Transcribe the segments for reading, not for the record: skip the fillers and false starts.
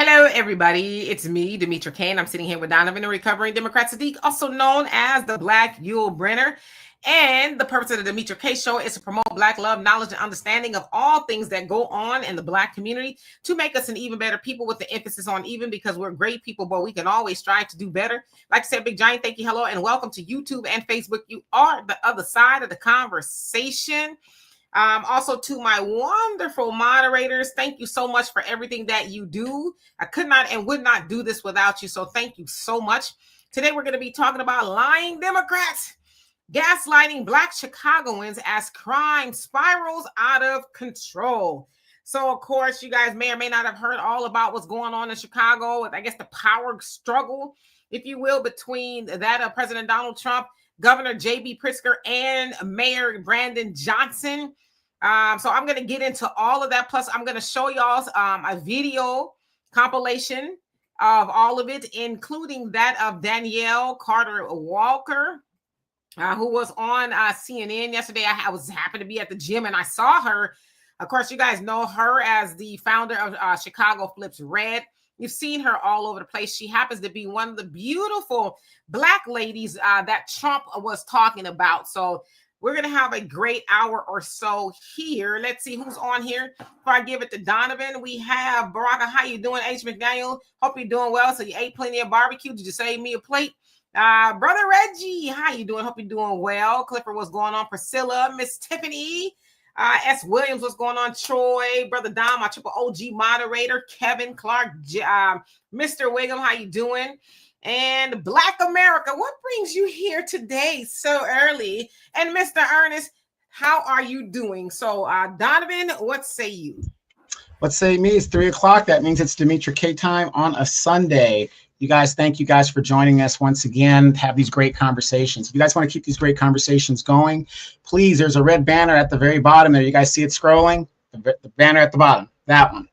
Hello, everybody. It's me, Demetra Kane. I'm sitting here with Donovan, a recovering Democrat Saadiq, also known as the Black Yule Brenner. And the purpose of the Demetra K Show is to promote Black love, knowledge, and understanding of all things that go on in the Black community to make us an even better people, with the emphasis on even, because we're great people, but we can always strive to do better. Like I said, big giant thank you, hello, and welcome to YouTube and Facebook. You are the other side of the conversation. Also, to my wonderful moderators, thank you so much for everything that you do. I could not and would not do this without you, so thank you so much. Today, we're going to be talking about lying Democrats, gaslighting Black Chicagoans as crime spirals out of control. So, of course, you guys may or may not have heard all about what's going on in Chicago with, I guess, the power struggle, if you will, between that of President Donald Trump, Governor J.B. Pritzker, and Mayor Brandon Johnson. So I'm going to get into all of that. Plus, I'm going to show y'all a video compilation of all of it, including that of Danielle Carter Walker, who was on CNN yesterday. I happened to be at the gym and I saw her. Of course, you guys know her as the founder of Chicago Flips Red. You've seen her all over the place. She happens to be one of the beautiful Black ladies that Trump was talking about. So we're going to have a great hour or so here. Let's see who's on here. Before I give it to Donovan, we have Baraka. How you doing? H. McDaniel. Hope you're doing well. So you ate plenty of barbecue. Did you save me a plate? Brother Reggie, how you doing? Hope you're doing well. Clifford, what's going on? Priscilla, Miss Tiffany. S. Williams, what's going on? Troy, Brother Dom, my triple OG moderator, Kevin Clark, Mr. Wiggum, how you doing? And Black America, what brings you here today so early? And Mr. Ernest, how are you doing? So, Donovan, what say you? What say me? It's 3 o'clock. That means it's Demetra K time on a Sunday. You guys, thank you guys for joining us once again. Have these great conversations. If you guys want to keep these great conversations going, please, there's a red banner at the very bottom there. You guys see it scrolling? The banner at the bottom, that one.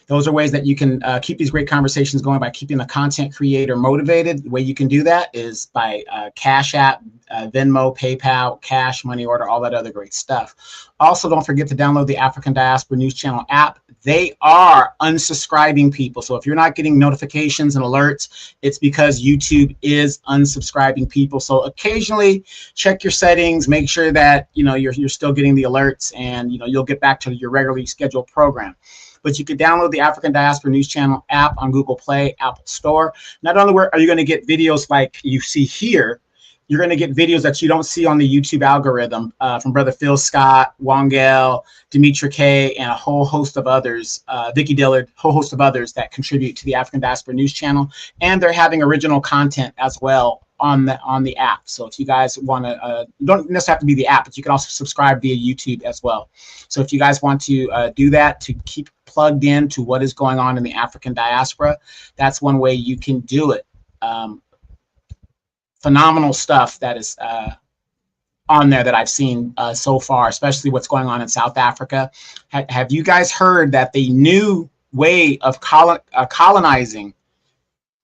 Those are ways that you can keep these great conversations going by keeping the content creator motivated. The way you can do that is by Cash App, Venmo, PayPal, Cash, Money Order, all that other great stuff. Also, don't forget to download the African Diaspora News Channel app. They are unsubscribing people. So if you're not getting notifications and alerts, it's because YouTube is unsubscribing people. So occasionally check your settings, make sure that you're still getting the alerts, and you'll get back to your regularly scheduled program. But you can download the African Diaspora News Channel app on Google Play, Apple Store. Not only are you going to get videos like you see here, you're going to get videos that you don't see on the YouTube algorithm from Brother Phil Scott, Wongel, Demetra K, and a whole host of others, Vicky Dillard, whole host of others that contribute to the African Diaspora News Channel. And they're having original content as well on the app. So if you guys want to, you don't necessarily have to be the app, but you can also subscribe via YouTube as well. So if you guys want to do that to keep plugged in to what is going on in the African diaspora, that's one way you can do it. Phenomenal stuff that is on there that I've seen so far, especially what's going on in South Africa. Have you guys heard that the new way of colonizing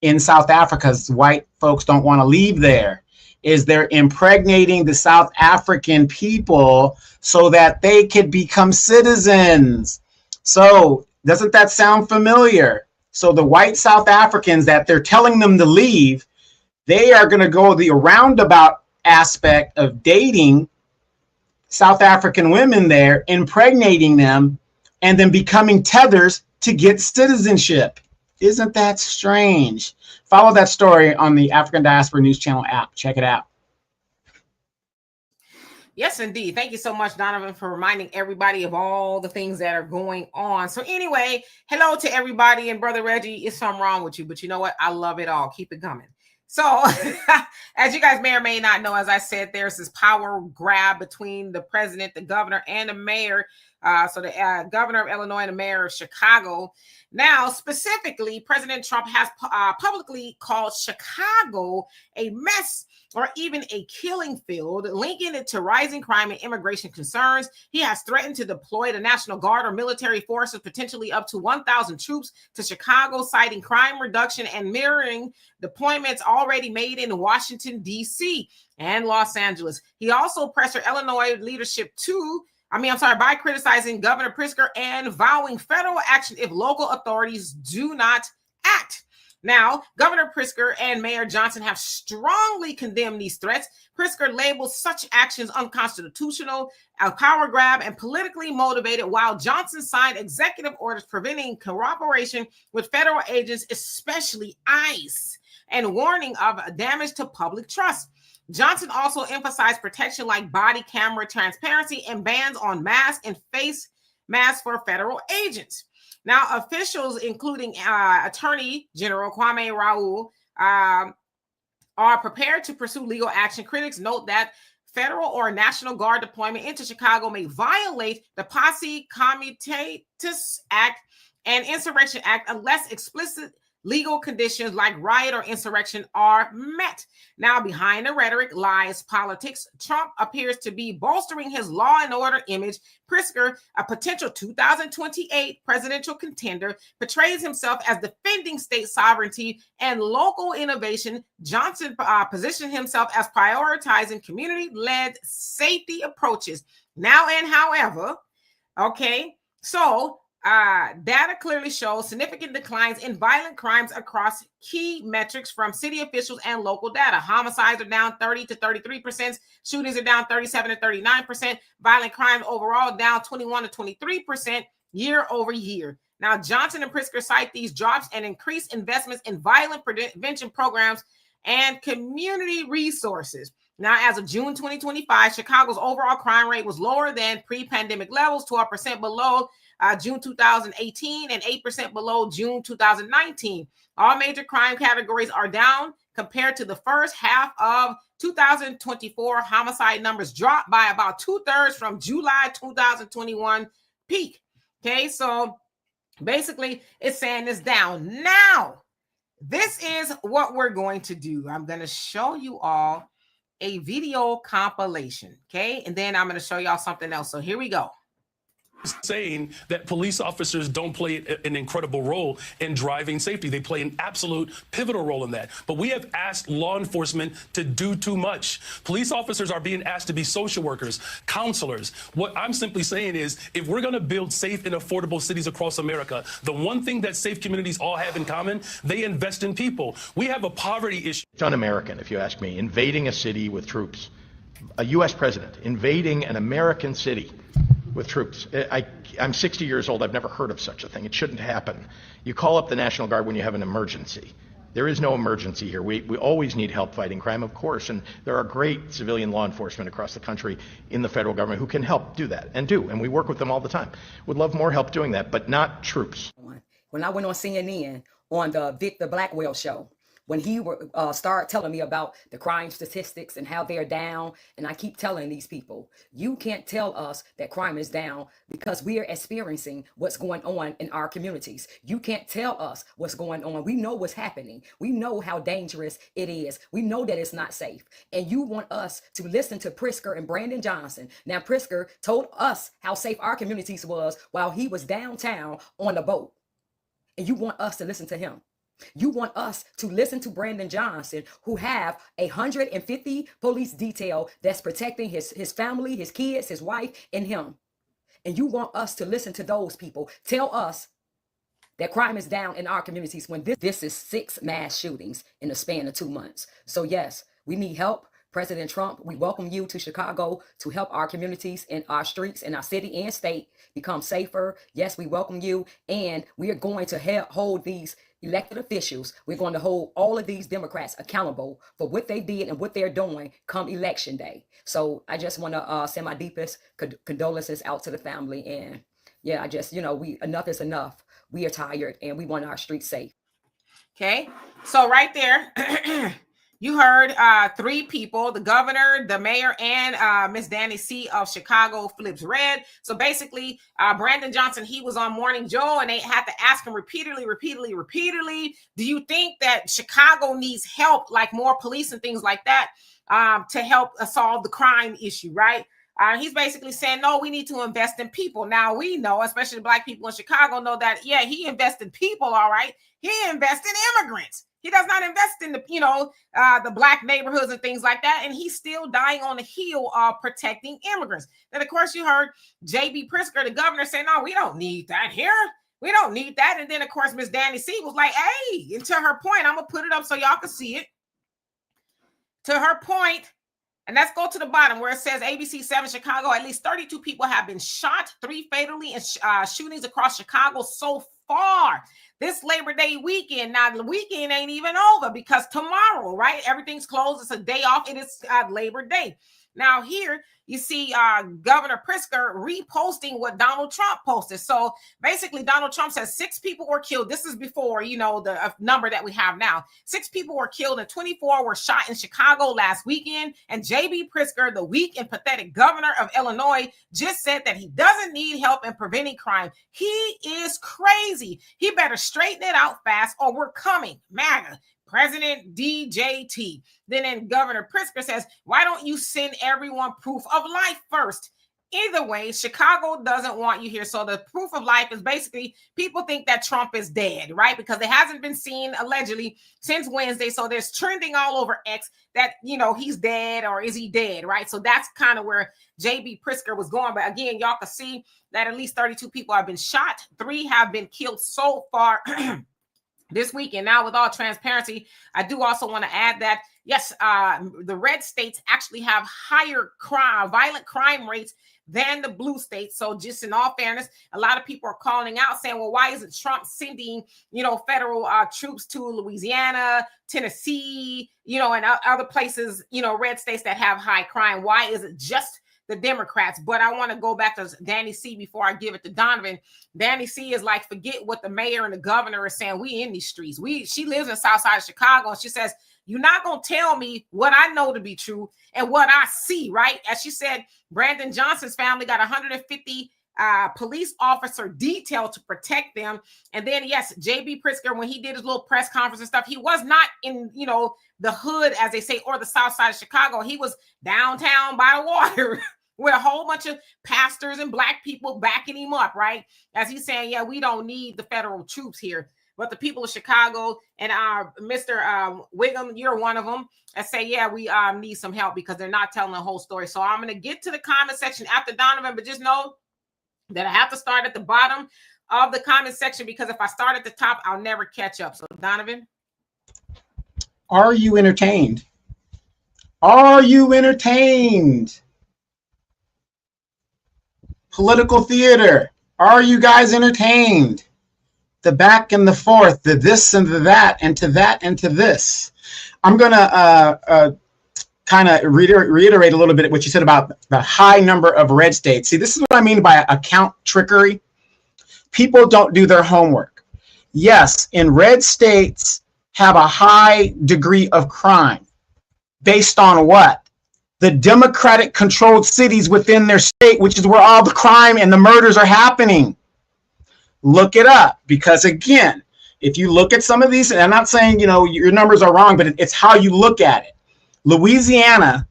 in South Africa, as white folks don't want to leave there, is they're impregnating the South African people so that they could become citizens? So doesn't that sound familiar? So the white South Africans that they're telling them to leave, they are going to go the roundabout aspect of dating South African women there, impregnating them, and then becoming tethers to get citizenship. Isn't that strange? Follow that story on the African Diaspora News Channel app. Check it out. Yes, indeed. Thank you so much, Donovan, for reminding everybody of all the things that are going on. So anyway, hello to everybody. And Brother Reggie, is something wrong with you, but you know what? I love it all. Keep it coming. So as you guys may or may not know, as I said, there's this power grab between the president, the governor, and the mayor. So the governor of Illinois and the mayor of Chicago. Now, specifically, President Trump has publicly called Chicago a mess or even a killing field, linking it to rising crime and immigration concerns. He has threatened to deploy the National Guard or military forces, potentially up to 1,000 troops, to Chicago, citing crime reduction and mirroring deployments already made in Washington, D.C. and Los Angeles. He also pressured Illinois leadership to by criticizing Governor Pritzker and vowing federal action if local authorities do not act. Now, Governor Pritzker and Mayor Johnson have strongly condemned these threats. Pritzker labeled such actions unconstitutional, a power grab, and politically motivated, while Johnson signed executive orders preventing cooperation with federal agents, especially ICE, and warning of damage to public trust. Johnson also emphasized protection like body camera transparency and bans on masks and face masks for federal agents. Now, officials, including Attorney General Kwame Raoul, are prepared to pursue legal action. Critics note that federal or National Guard deployment into Chicago may violate the Posse Comitatus Act and Insurrection Act unless explicit legal conditions like riot or insurrection are met. Now, behind the rhetoric lies politics. Trump appears to be bolstering his law and order image. Pritzker, a potential 2028 presidential contender, portrays himself as defending state sovereignty and local innovation. Johnson positioned himself as prioritizing community-led safety approaches. Now and however, data clearly shows significant declines in violent crimes across key metrics from city officials and local data. Homicides are down 30 to 33%. Shootings are down 37 to 39%. Violent crimes overall down 21 to 23% year over year. Now, Johnson and Pritzker cite these drops and increased investments in violent prevention programs and community resources. Now, as of June 2025, Chicago's overall crime rate was lower than pre-pandemic levels, 12% below June 2018 and 8% below June 2019. All major crime categories are down compared to the first half of 2024. Homicide numbers dropped by about 2/3 from July 2021 peak. Okay, so basically it's saying it's down. Now, this is what we're going to do. I'm going to show you all a video compilation, okay? And then I'm going to show y'all something else. So here we go. Saying that police officers don't play an incredible role in driving safety. They play an absolute pivotal role in that. But we have asked law enforcement to do too much. Police officers are being asked to be social workers, counselors. What I'm simply saying is, if we're going to build safe and affordable cities across America, the one thing that safe communities all have in common, they invest in people. We have a poverty issue. It's un-American, if you ask me, invading a city with troops. A U.S. president invading an American city with troops. I'm 60 years old. I've never heard of such a thing. It shouldn't happen. You call up the National Guard when you have an emergency. There is no emergency here. We always need help fighting crime, of course, and there are great civilian law enforcement across the country in the federal government who can help do that, and we work with them all the time. Would love more help doing that, but not troops. When I went on CNN on the Victor Blackwell show, when he started telling me about the crime statistics and how they're down, and I keep telling these people, you can't tell us that crime is down because we are experiencing what's going on in our communities. You can't tell us what's going on. We know what's happening. We know how dangerous it is. We know that it's not safe. And you want us to listen to Pritzker and Brandon Johnson. Now, Pritzker told us how safe our communities was while he was downtown on a boat. And you want us to listen to him. You want us to listen to Brandon Johnson, who have 150 police detail that's protecting his family, his kids, his wife, and him. And you want us to listen to those people tell us that crime is down in our communities when this is 6 mass shootings in the span of 2 months. So yes, we need help. President Trump, we welcome you to Chicago to help our communities and our streets and our city and state become safer. Yes, we welcome you. And we are going to hold these elected officials. We're going to hold all of these Democrats accountable for what they did and what they're doing come election day. So I just want to send my deepest condolences out to the family. And yeah, enough is enough. We are tired and we want our streets safe. Okay. So right there, you heard 3 people, the governor, the mayor, and Miss Danny C. of Chicago flips red. So basically, Brandon Johnson, he was on Morning Joe, and they had to ask him repeatedly, do you think that Chicago needs help, like more police and things like that, to help solve the crime issue, right? He's basically saying, no, we need to invest in people. Now, we know, especially Black people in Chicago, know that, yeah, he invests in people, all right. He invests in immigrants. He does not invest in the, the black neighborhoods and things like that. And he's still dying on the heel of protecting immigrants. Then, of course, you heard J.B. Pritzker, the governor, say, no, we don't need that here. We don't need that. And then, of course, Miss Danny C was like, hey, and to her point, I'm going to put it up so y'all can see it. To her point, and let's go to the bottom where it says ABC 7 Chicago, at least 32 people have been shot, 3 fatally in shootings across Chicago so far this Labor Day weekend. Now, the weekend ain't even over because tomorrow, right? Everything's closed. It's a day off. It is Labor Day. Now, here you see Governor Pritzker reposting what Donald Trump posted. So basically, Donald Trump says 6 people were killed. This is before, the number that we have now. 6 people were killed and 24 were shot in Chicago last weekend. And J.B. Pritzker, the weak and pathetic governor of Illinois, just said that he doesn't need help in preventing crime. He is crazy. He better straighten it out fast or we're coming. MAGA. President DJT. Then Governor Pritzker says, why don't you send everyone proof of life first? Either way, Chicago doesn't want you here. So the proof of life is basically people think that Trump is dead, right? Because it hasn't been seen allegedly since Wednesday. So there's trending all over X that, he's dead or is he dead, right? So that's kind of where J.B. Pritzker was going. But again, y'all can see that at least 32 people have been shot. 3 have been killed so far this weekend. Now, with all transparency, I do also want to add that, yes, the red states actually have higher violent crime rates than the blue states. So just in all fairness, a lot of people are calling out saying, well, why isn't Trump sending, federal troops to Louisiana, Tennessee, and other places, red states that have high crime? Why is it just the Democrats? But I want to go back to Danny C before I give it to Donovan. Danny C is like, forget what the mayor and the governor are saying. We in these streets. She lives in South Side of Chicago, and she says, you're not going to tell me what I know to be true and what I see, right? As she said, Brandon Johnson's family got 150 police officer detail to protect them. And then, yes, J.B. Pritzker, when he did his little press conference and stuff, he was not in, the hood, as they say, or the South Side of Chicago. He was downtown by the water with a whole bunch of pastors and black people backing him up, right? As he's saying, yeah, we don't need the federal troops here. But the people of Chicago and Mr. Wiggum, you're one of them, that say, yeah, we need some help because they're not telling the whole story. So I'm going to get to the comment section after Donovan, but just know that I have to start at the bottom of the comment section because if I start at the top, I'll never catch up. So Donovan. Are you entertained? Are you entertained? Political theater. Are you guys entertained? The back and the forth, the this and the that, and to that and to this. I'm going to kind of reiterate a little bit what you said about the high number of red states. See, this is what I mean by account trickery. People don't do their homework. Yes, in red states have a high degree of crime. Based on what? The Democratic controlled cities within their state, which is where all the crime and the murders are happening. Look it up, because again, if you look at some of these, and I'm not saying, your numbers are wrong, but it's how you look at it. Louisiana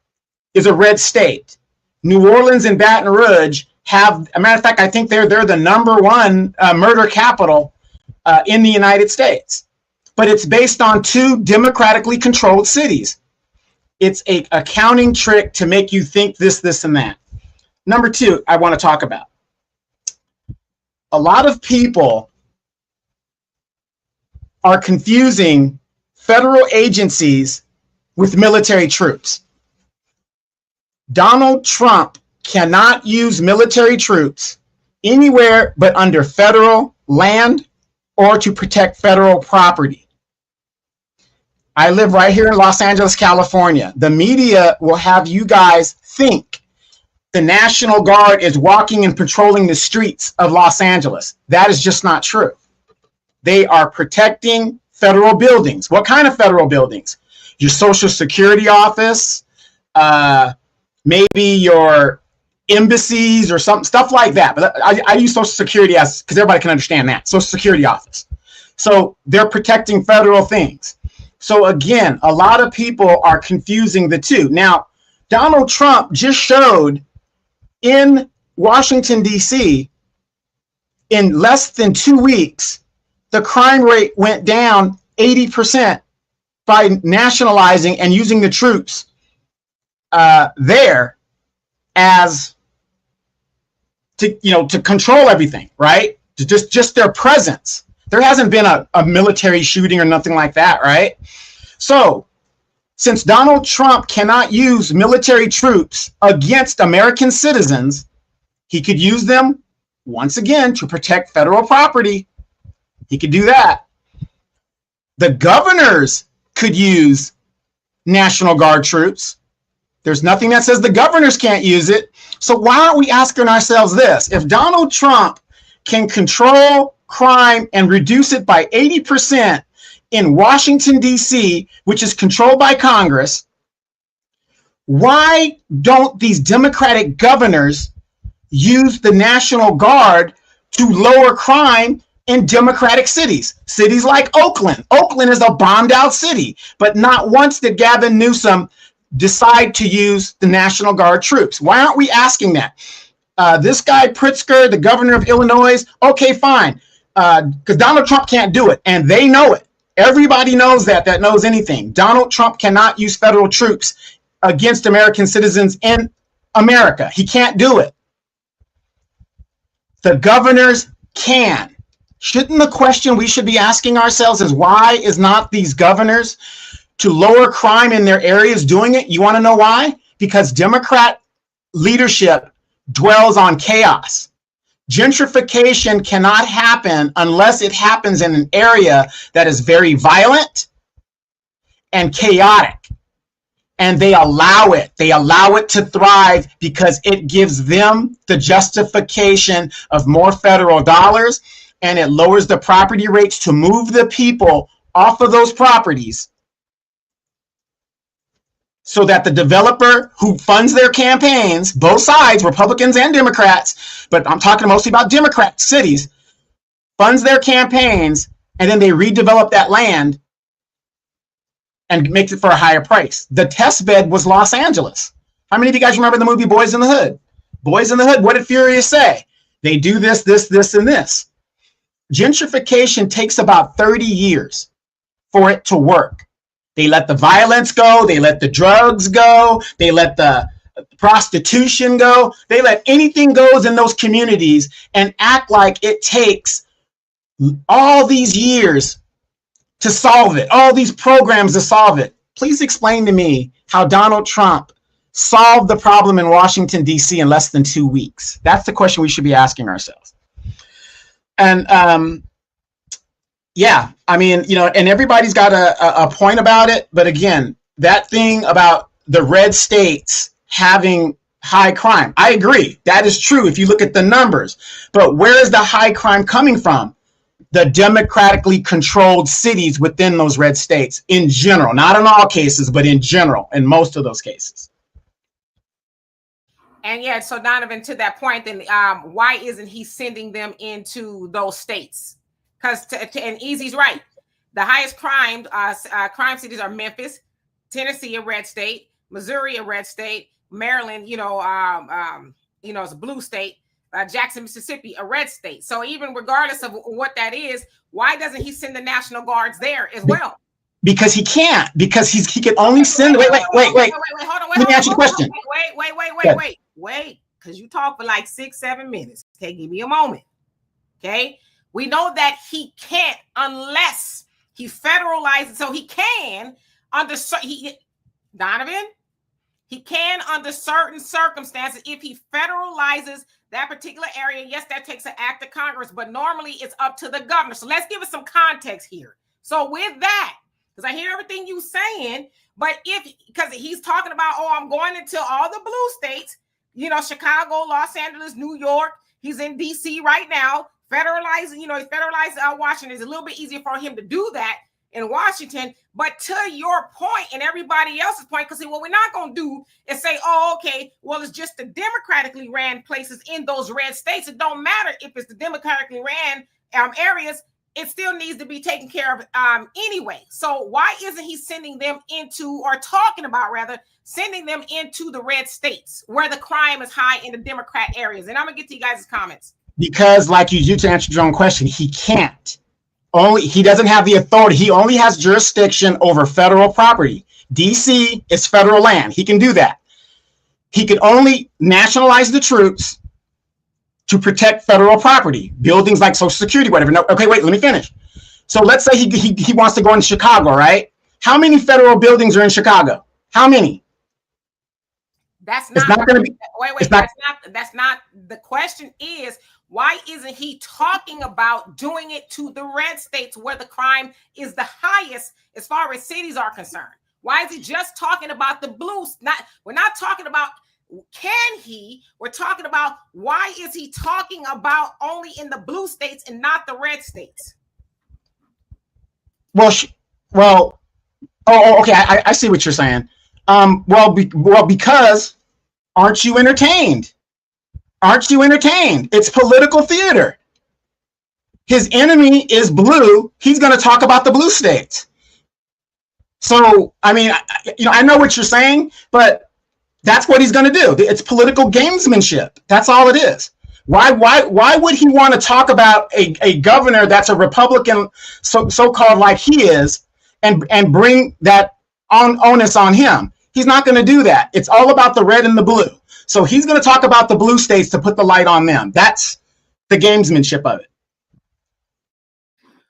is a red state. New Orleans and Baton Rouge have, a matter of fact, I think they're the number one murder capital in the United States. But it's based on 2 democratically controlled cities. It's a accounting trick to make you think this, and that. Number 2, I want to talk about. A lot of people are confusing federal agencies with military troops. Donald Trump cannot use military troops anywhere but under federal land or to protect federal property. I live right here in Los Angeles, California. The media will have you guys think the National Guard is walking and patrolling the streets of Los Angeles. That is just not true. They are protecting federal buildings. What kind of federal buildings? Your Social Security office, maybe your embassies or stuff like that. But I use Social Security as, because everybody can understand that, Social Security office. So they're protecting federal things. So again, a lot of people are confusing the two. Now, Donald Trump just showed in Washington, D.C., in less than 2 weeks, the crime rate went down 80% by nationalizing and using the troops there as to control everything, right? To just their presence. There hasn't been a military shooting or nothing like that, right? So since Donald Trump cannot use military troops against American citizens, he could use them once again to protect federal property. He could do that. The governors could use National Guard troops. There's nothing that says the governors can't use it. So why aren't we asking ourselves this? If Donald Trump can control crime and reduce it by 80% in Washington, D.C., which is controlled by Congress, why don't these Democratic governors use the National Guard to lower crime in Democratic cities? Cities like Oakland. Oakland is a bombed out city, but not once did Gavin Newsom decide to use the National Guard troops. Why aren't we asking that? This guy Pritzker, the governor of Illinois, okay, fine, because Donald Trump can't do it, and they know it. Everybody knows that knows anything. Donald Trump cannot use federal troops against American citizens in America. He can't do it. The governors can. Shouldn't the question we should be asking ourselves is why is not these governors to lower crime in their areas doing it? You want to know why? Because Democrat leadership dwells on chaos. Gentrification cannot happen unless it happens in an area that is very violent and chaotic. And they allow it. They allow it to thrive because it gives them the justification of more federal dollars, and it lowers the property rates to move the people off of those properties so that the developer who funds their campaigns, both sides, Republicans and Democrats, but I'm talking mostly about Democrat cities, funds their campaigns, and then they redevelop that land and makes it for a higher price. The test bed was Los Angeles. How many of you guys remember the movie Boys in the Hood? Boys in the Hood, what did Furious say? They do this, this, this, and this. Gentrification takes about 30 years for it to work. They let the violence go. They let the drugs go. They let the prostitution go. They let anything goes in those communities and act like it takes all these years to solve it, all these programs to solve it. Please explain to me how Donald Trump solved the problem in Washington, D.C. in less than 2 weeks. That's the question we should be asking ourselves. And yeah, I mean, and everybody's got a point about it. But again, that thing about the red states having high crime, I agree. That is true if you look at the numbers. But where is the high crime coming from? The democratically controlled cities within those red states in general, not in all cases, but in general, in most of those cases. And yeah, so Donovan, to that point, then why isn't he sending them into those states? Because and Easy's right. The highest crime cities are Memphis, Tennessee, a red state, Missouri, a red state, Maryland, it's a blue state, Jackson, Mississippi, a red state. So even regardless of what that is, why doesn't he send the National Guards there as well? Because he can't. Because he can only send. Wait. Hold on. Let me ask you a question. Wait. Because you talk for like 6-7 minutes. Okay, give me a moment. Okay. We know that he can't unless he federalizes. So he can Donovan, he can under certain circumstances if he federalizes that particular area. Yes, that takes an act of Congress, but normally it's up to the governor. So let's give it some context here. So with that, because I hear everything you saying, but because he's talking about, I'm going into all the blue states, Chicago, Los Angeles, New York. He's in D.C. right now. Federalizing, he federalized Washington. It's a little bit easier for him to do that in Washington. But to your point and everybody else's point, because what we're not going to do is say, it's just the democratically ran places in those red states. It don't matter if it's the democratically ran areas. It still needs to be taken care of anyway. So why isn't he sending them into the red states where the crime is high in the Democrat areas? And I'm going to get to you guys' comments. Because like you to answer your own question, he can't. he doesn't have the authority. He only has jurisdiction over federal property. DC is federal land. He can do that. He could only nationalize the troops to protect federal property, buildings like Social Security, whatever. No, okay, wait, let me finish. So let's say he wants to go into Chicago, right? How many federal buildings are in Chicago? How many? That's not, going to be. Wait. That's not. The question is, why isn't he talking about doing it to the red states where the crime is the highest as far as cities are concerned? Why is he just talking about the blues? We're not talking about can he? We're talking about why is he talking about only in the blue states and not the red states? Well. Oh, okay. I see what you're saying. Because aren't you entertained? Aren't you entertained? It's political theater. His enemy is blue. He's going to talk about the blue states. So, I mean, I know what you're saying, but that's what he's going to do. It's political gamesmanship. That's all it is. Why would he want to talk about a governor that's a Republican, so-called like he is, and bring that onus on him? He's not going to do that. It's all about the red and the blue. So he's going to talk about the blue states to put the light on them. That's the gamesmanship of it.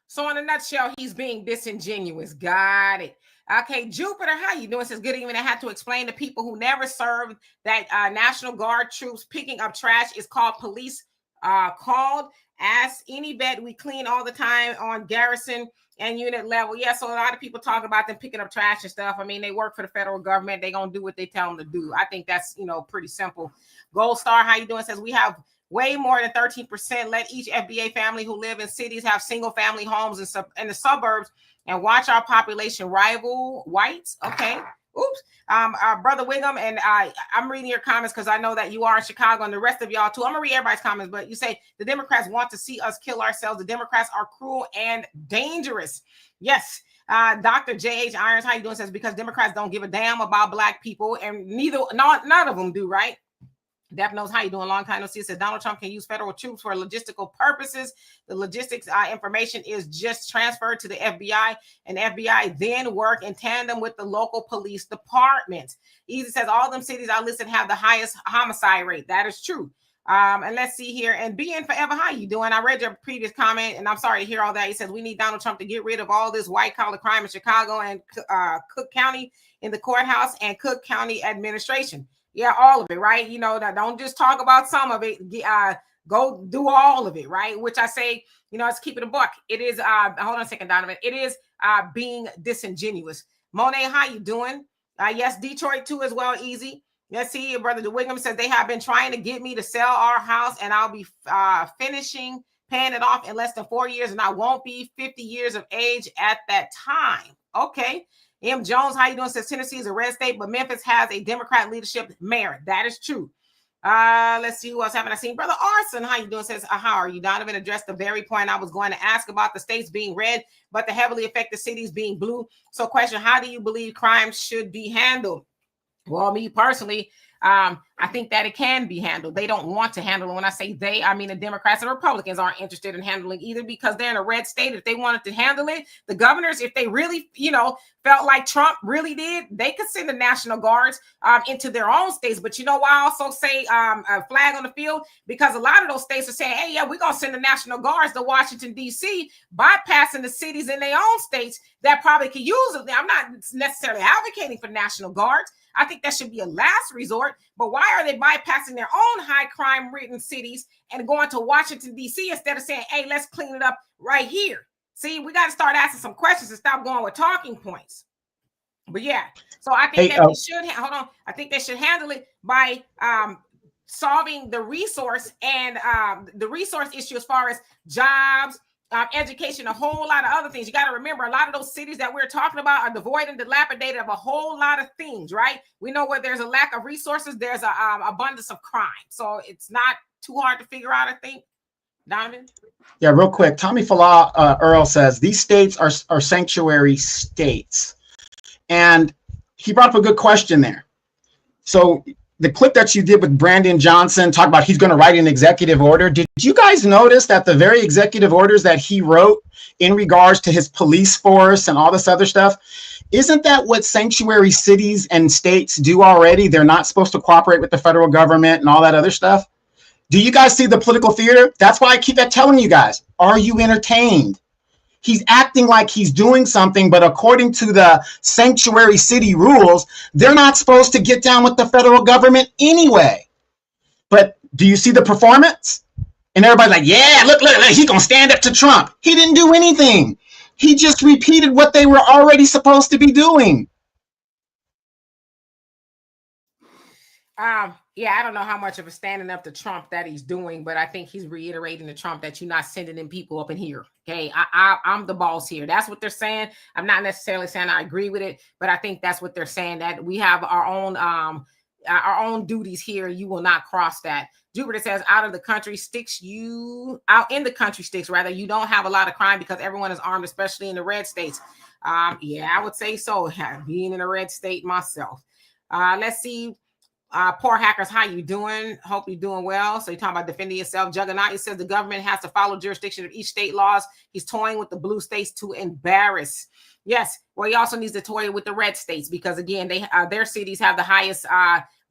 So in a nutshell, he's being disingenuous. Got it. Okay, Jupiter, how you doing? Says good evening. I had to explain to people who never served that National Guard troops picking up trash is called police called. Ask any vet, we clean all the time on garrison and unit level. Yeah, so a lot of people talk about them picking up trash and stuff. I mean, they work for the federal government. They're going to do what they tell them to do. I think that's, pretty simple. Gold Star, how you doing? Says we have way more than 13%. Let each FBA family who live in cities have single family homes in the suburbs and watch our population rival whites. Okay. Oops. Brother Wiggum, and I'm reading your comments because I know that you are in Chicago and the rest of y'all too. I'm gonna read everybody's comments, but you say the Democrats want to see us kill ourselves. The Democrats are cruel and dangerous. Yes. Dr. J.H. Irons, how you doing? Says because Democrats don't give a damn about black people, and none of them do, right? Deb knows how you doing. Long time no see. It says Donald Trump can use federal troops for logistical purposes. The logistics information is just transferred to the FBI, and FBI then work in tandem with the local police departments. Easy says all them cities I listed have the highest homicide rate. That is true. And let's see here. And being forever, how you doing? I read your previous comment, and I'm sorry to hear all that. He says we need Donald Trump to get rid of all this white collar crime in Chicago and Cook County in the courthouse and Cook County administration. Yeah, all of it, right? Don't just talk about some of it. Go do all of it, right? Which I say, let's keep it a buck. It is, hold on a second, Donovan. It is being disingenuous. Monet, how you doing? Yes, Detroit too as well, easy. Let's see, your brother DeWiggum says they have been trying to get me to sell our house and I'll be finishing paying it off in less than 4 years and I won't be 50 years of age at that time. Okay. M. Jones, how you doing? Says Tennessee is a red state, but Memphis has a Democrat leadership mayor. That is true. Let's see who else haven't I seen. Brother Arson, how you doing? Says, how are you? Donovan addressed the very point I was going to ask about the states being red, but the heavily affected cities being blue. So question, how do you believe crime should be handled? Well, me personally, I think that it can be handled. They don't want to handle it. When I say they, I mean the Democrats and Republicans aren't interested in handling either because they're in a red state. If they wanted to handle it, the governors, if they really, felt like Trump really did, they could send the National Guards into their own states. But why I also say a flag on the field? Because a lot of those states are saying, hey, yeah, we're going to send the National Guards to Washington, D.C., bypassing the cities in their own states that probably could use it. I'm not necessarily advocating for National Guards. I think that should be a last resort. But why are they bypassing their own high crime ridden cities and going to Washington, D.C. instead of saying, hey, let's clean it up right here? See, we got to start asking some questions and stop going with talking points. But yeah, so I think they should I think they should handle it by solving the resource and the resource issue as far as jobs, education, a whole lot of other things. You got to remember, a lot of those cities that we're talking about are devoid and dilapidated of a whole lot of things, right? We know where there's a lack of resources, there's a abundance of crime. So it's not too hard to figure out, I think. Donovan? Yeah, real quick. Tommy Falah Earl says these states are sanctuary states. And he brought up a good question there. So the clip that you did with Brandon Johnson, talk about he's going to write an executive order. Did you guys notice that the very executive orders that he wrote in regards to his police force and all this other stuff, isn't that what sanctuary cities and states do already? They're not supposed to cooperate with the federal government and all that other stuff. Do you guys see the political theater? That's why I keep telling you guys, are you entertained? He's acting like he's doing something, but according to the sanctuary city rules, they're not supposed to get down with the federal government anyway. But do you see the performance? And everybody's like, yeah, look, he's going to stand up to Trump. He didn't do anything. He just repeated what they were already supposed to be doing. Yeah, I don't know how much of a standing up to Trump that he's doing, but I think he's reiterating to Trump that you're not sending in people up in here. Okay, I'm the boss here. That's what they're saying. I'm not necessarily saying I agree with it, but I think that's what they're saying, that we have our own duties here. You will not cross that. Jupiter says out in the country sticks, you don't have a lot of crime because everyone is armed, especially in the red states. Yeah, I would say so. Being in a red state myself. Let's see. Poor hackers, how you doing? Hope you're doing well. So you're talking about defending yourself. Juggernaut, he says the government has to follow jurisdiction of each state laws. He's toying with the blue states to embarrass. Yes, well, he also needs to toy with the red states because, again, their cities have the highest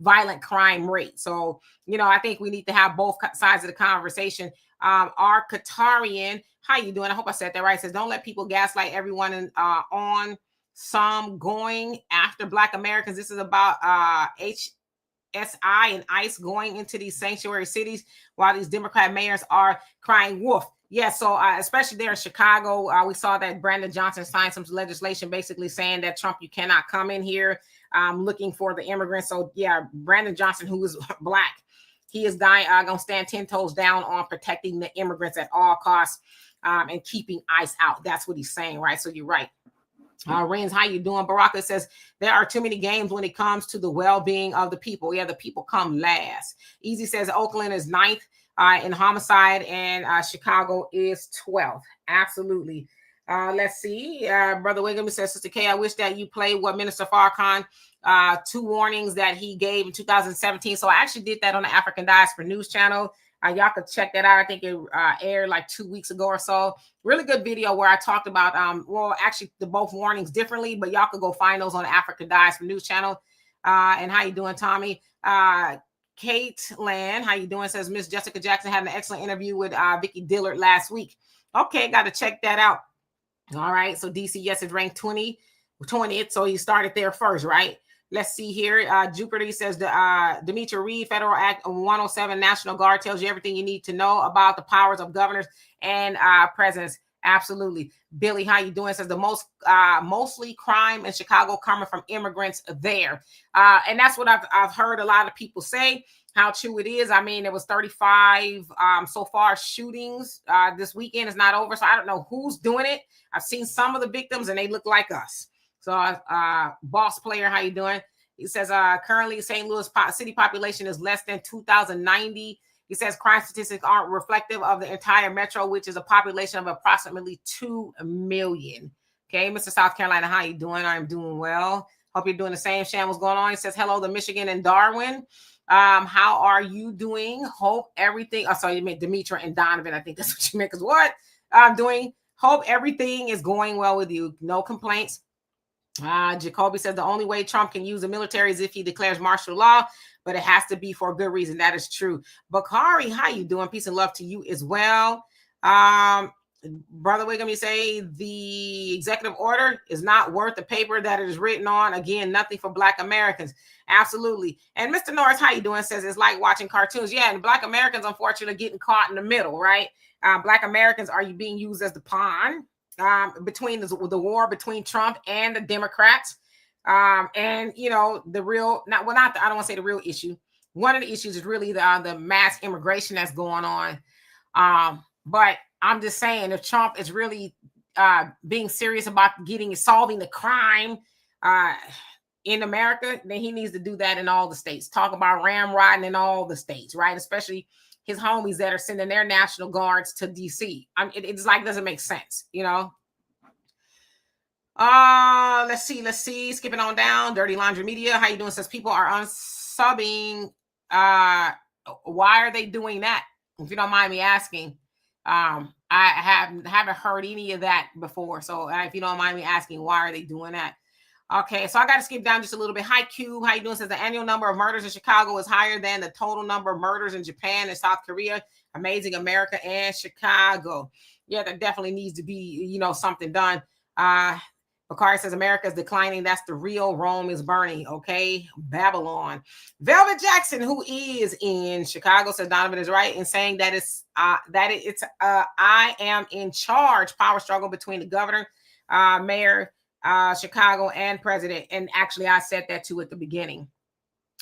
violent crime rate. So, I think we need to have both sides of the conversation. Our Qatarian, how you doing? I hope I said that right. Says, don't let people gaslight everyone on some going after Black Americans. This is about SI and ICE going into these sanctuary cities while these Democrat mayors are crying wolf. Yeah, so especially there in Chicago, we saw that Brandon Johnson signed some legislation basically saying that Trump, you cannot come in here looking for the immigrants. So yeah, Brandon Johnson, who is Black, he is going to stand 10 toes down on protecting the immigrants at all costs and keeping ICE out. That's what he's saying, right? So you're right. Reigns, how you doing? Baraka says there are too many games when it comes to the well-being of the people. Yeah, the people come last. Easy says Oakland is 9th in homicide and Chicago is 12th. Absolutely. Let's see. Brother Wiggum says, Sister K, I wish that you played what Minister Farrakhan 2 warnings that he gave in 2017. So I actually did that on the African Diaspora News channel. Y'all could check that out. I think it aired like 2 weeks ago or so. Really good video where I talked about, actually the both warnings differently, but y'all could go find those on the African Diaspora News channel. And how you doing, Tommy? Kate Land, how you doing? Says Miss Jessica Jackson had an excellent interview with Vicki Dillard last week. Okay, got to check that out. All right, so DC, yes, it's ranked 20th, so you started there first, right? Let's see here. Jupiter says, Demetri Reed, Federal Act 107, National Guard tells you everything you need to know about the powers of governors and presidents. Absolutely. Billy, how you doing? Says the mostly crime in Chicago coming from immigrants there. And that's what I've heard a lot of people say, how true it is. I mean, it was 35 so far shootings. This weekend is not over, so I don't know who's doing it. I've seen some of the victims and they look like us. So, Boss Player, how you doing? He says, currently St. Louis city population is less than 2,090. He says crime statistics aren't reflective of the entire metro, which is a population of approximately 2 million. Okay, Mr. South Carolina, how you doing? I'm doing well. Hope you're doing the same. Shan, what's going on? He says, hello to Michigan and Darwin. How are you doing? Hope everything. Oh, sorry, you meant Demetri and Donovan. I think that's what you meant. Because what I'm doing, hope everything is going well with you. No complaints. Jacoby says the only way Trump can use the military is if he declares martial law, but it has to be for a good reason. That is true. Bakari, how you doing? Peace and love to you as well. Brother Wiggum, you say the executive order is not worth the paper that it is written on. Again, nothing for Black Americans. Absolutely. And Mr. Norris, how you doing? Says it's like watching cartoons. Yeah, and Black Americans, unfortunately, are getting caught in the middle, right? Black Americans are being used as the pawn between the war between Trump and the Democrats. And the real, I don't want to say the real issue. One of the issues is really the mass immigration that's going on. But I'm just saying, if Trump is really being serious about solving the crime in America, then he needs to do that in all the states. Talk about ramrodding in all the states, right? Especially his homies that are sending their National Guards to DC. It's like, doesn't make sense, Let's see. Skipping on down. Dirty Laundry Media. How you doing? Says people are subbing. Why are they doing that? If you don't mind me asking. I haven't heard any of that before. So if you don't mind me asking, why are they doing that? Okay, so I got to skip down just a little bit. Hi, Cube. How you doing? Says the annual number of murders in Chicago is higher than the total number of murders in Japan and South Korea. Amazing America and Chicago. Yeah, there definitely needs to be, something done. Bakari says America is declining. That's the real. Rome is burning. Okay, Babylon. Velvet Jackson, who is in Chicago, says Donovan is right in saying that it's I am in charge power struggle between the governor, mayor, Chicago, and president. And actually, I said that too at the beginning.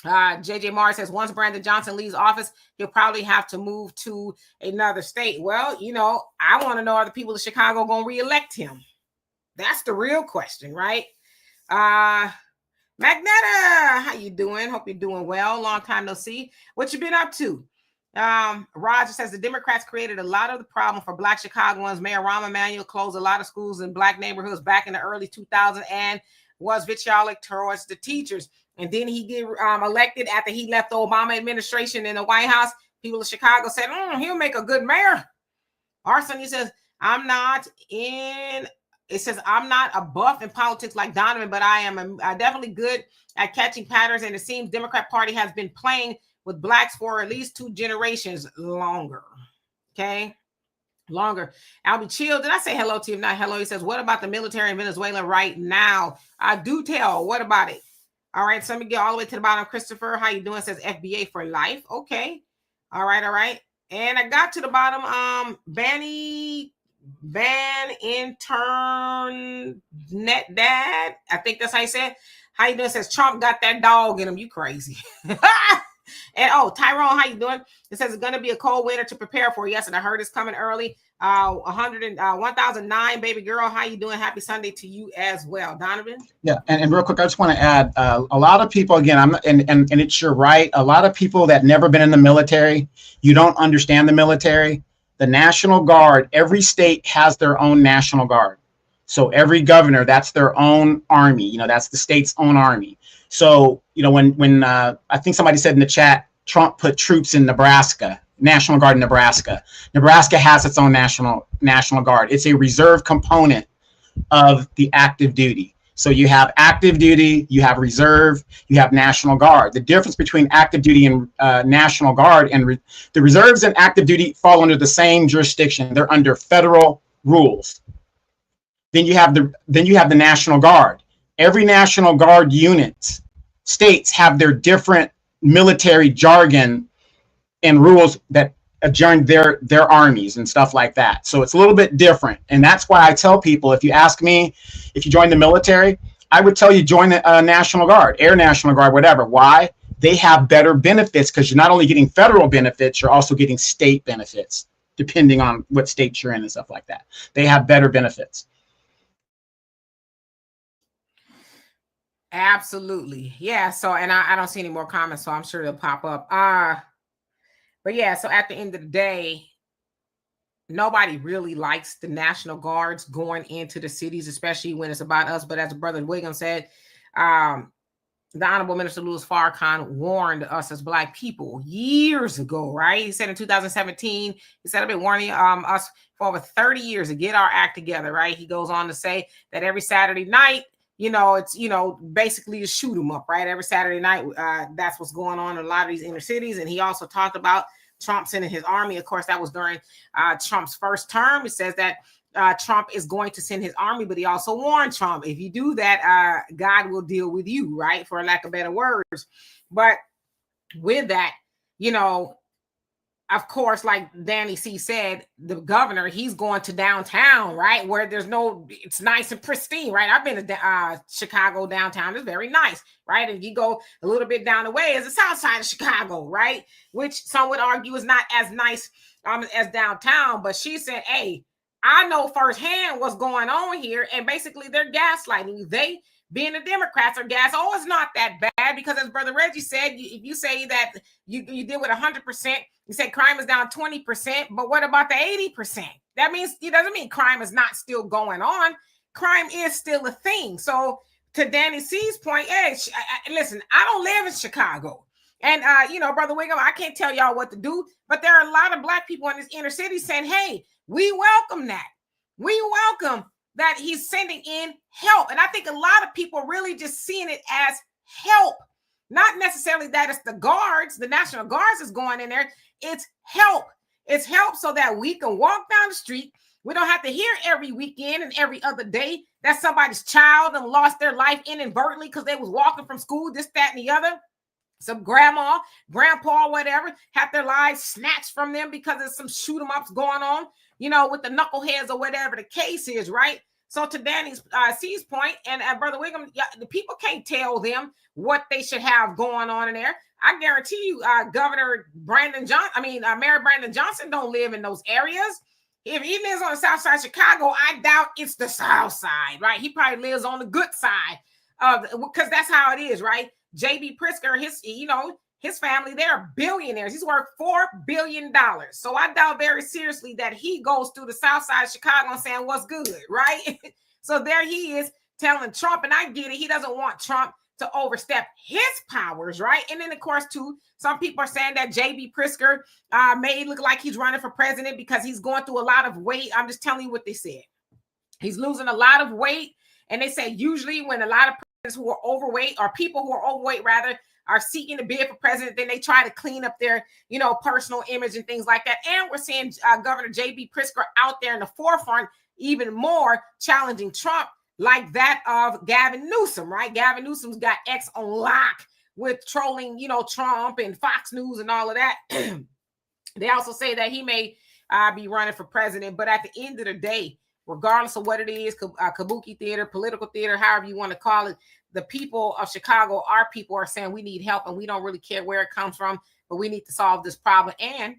JJ Mars says once Brandon Johnson leaves office, he'll probably have to move to another state. Well, I want to know, are the people of Chicago going to reelect him? That's the real question, right? Magneta, how you doing? Hope you're doing well. Long time no see. What you been up to? Roger says the Democrats created a lot of the problem for Black Chicagoans. Mayor Rahm Emanuel closed a lot of schools in Black neighborhoods back in the early 2000s and was vitriolic towards the teachers. And then he get elected after he left the Obama administration in the White House. People of Chicago said, he'll make a good mayor. Arson, says, I'm not a buff in politics like Donovan, but I am definitely good at catching patterns. And it seems Democrat Party has been playing with Blacks for at least 2 generations longer. Okay. Longer. Albie Chill, did I say hello to him? Not hello. He says, what about the military in Venezuela right now? I do tell. What about it? All right. So let me get all the way to the bottom. Christopher, how you doing? It says FBA for life. Okay. All right. And I got to the bottom. Ban intern net dad. I think that's how you said. How you doing? It says Trump got that dog in him. You crazy. And Tyrone, how you doing? It says it's going to be a cold winter to prepare for. Yes, and I heard it's coming early. 1009, baby girl. How you doing? Happy Sunday to you as well, Donovan. Yeah, and real quick, I just want to add a lot of people again. And it's your right. A lot of people that never been in the military, you don't understand the military. The National Guard. Every state has their own National Guard. So every governor, that's their own army. That's the state's own army. So, when I think somebody said in the chat, Trump put troops in Nebraska, National Guard in Nebraska. Nebraska has its own National Guard. It's a reserve component of the active duty. So you have active duty, you have reserve, you have National Guard. The difference between active duty and National Guard and the reserves and active duty fall under the same jurisdiction. They're under federal rules. Then you have the National Guard. Every National Guard unit, states have their different military jargon and rules that adjourn their armies and stuff like that. So it's a little bit different. And that's why I tell people, if you ask me, if you join the military, I would tell you join the National Guard, Air National Guard, whatever. Why? They have better benefits because you're not only getting federal benefits, you're also getting state benefits, depending on what state you're in and stuff like that. They have better benefits. Absolutely. Yeah. So, and I don't see any more comments, so I'm sure they'll pop up. But yeah, so at the end of the day, nobody really likes the National Guards going into the cities, especially when it's about us. But as Brother William said, the Honorable Minister Louis Farrakhan warned us as Black people years ago, right? He said in 2017, he said, I've been warning us for over 30 years to get our act together, right? He goes on to say that every Saturday night, it's, basically to shoot them up, right? Every Saturday night, that's what's going on in a lot of these inner cities. And he also talked about Trump sending his army. Of course, that was during Trump's first term. He says that Trump is going to send his army, but he also warned Trump, if you do that, God will deal with you, right? For lack of better words. But with that, of course, like Danny C said, the governor, he's going to downtown, right? Where it's nice and pristine, right? I've been to Chicago downtown. It's very nice, right? And you go a little bit down the way is the south side of Chicago, right? Which some would argue is not as nice as downtown. But she said, hey, I know firsthand what's going on here. And basically they're gaslighting. They, being the Democrats, are it's not that bad because, as Brother Reggie said, if you say that you did with 100%, you said crime is down 20%, but what about the 80%? That means it doesn't mean crime is not still going on. Crime is still a thing. So to Danny C's point, listen, I don't live in Chicago. And, Brother Wiggum, I can't tell y'all what to do, but there are a lot of Black people in this inner city saying, hey, we welcome that. We welcome that he's sending in help. And I think a lot of people really just seeing it as help, not necessarily that it's the guards, the National Guards is going in there. It's help. It's help so that we can walk down the street. We don't have to hear every weekend and every other day that somebody's child and lost their life inadvertently because they was walking from school, this, that, and the other. Some grandma, grandpa, whatever, have their lives snatched from them because there's some shoot 'em ups going on, with the knuckleheads or whatever the case is, right? So to Danny's C's point, and Brother Wiggum, the people can't tell them what they should have going on in there. I guarantee you, Mayor Brandon Johnson don't live in those areas. If he lives on the south side of Chicago, I doubt it's the south side, right? He probably lives on the good side because that's how it is, right? J.B. Pritzker, his family, they're billionaires. He's worth $4 billion. So I doubt very seriously that he goes through the south side of Chicago and saying what's good, right? So there he is telling Trump, and I get it. He doesn't want Trump to overstep his powers, right? And then, of course, too, some people are saying that J.B. Pritzker may look like he's running for president because he's going through a lot of weight. I'm just telling you what they said. He's losing a lot of weight. And they say usually when a lot of who are overweight, or people who are overweight rather, are seeking to bid for president, then they try to clean up their personal image and things like that. And we're seeing Governor J.B. Pritzker out there in the forefront, even more challenging Trump, like that of Gavin Newsom, right? Gavin Newsom's got X on lock with trolling Trump and Fox News and all of that. They also say that he may be running for president, but at the end of the day, regardless of what it is, kabuki theater, political theater, however you want to call it, the people of Chicago, our people, are saying we need help and we don't really care where it comes from, but we need to solve this problem. And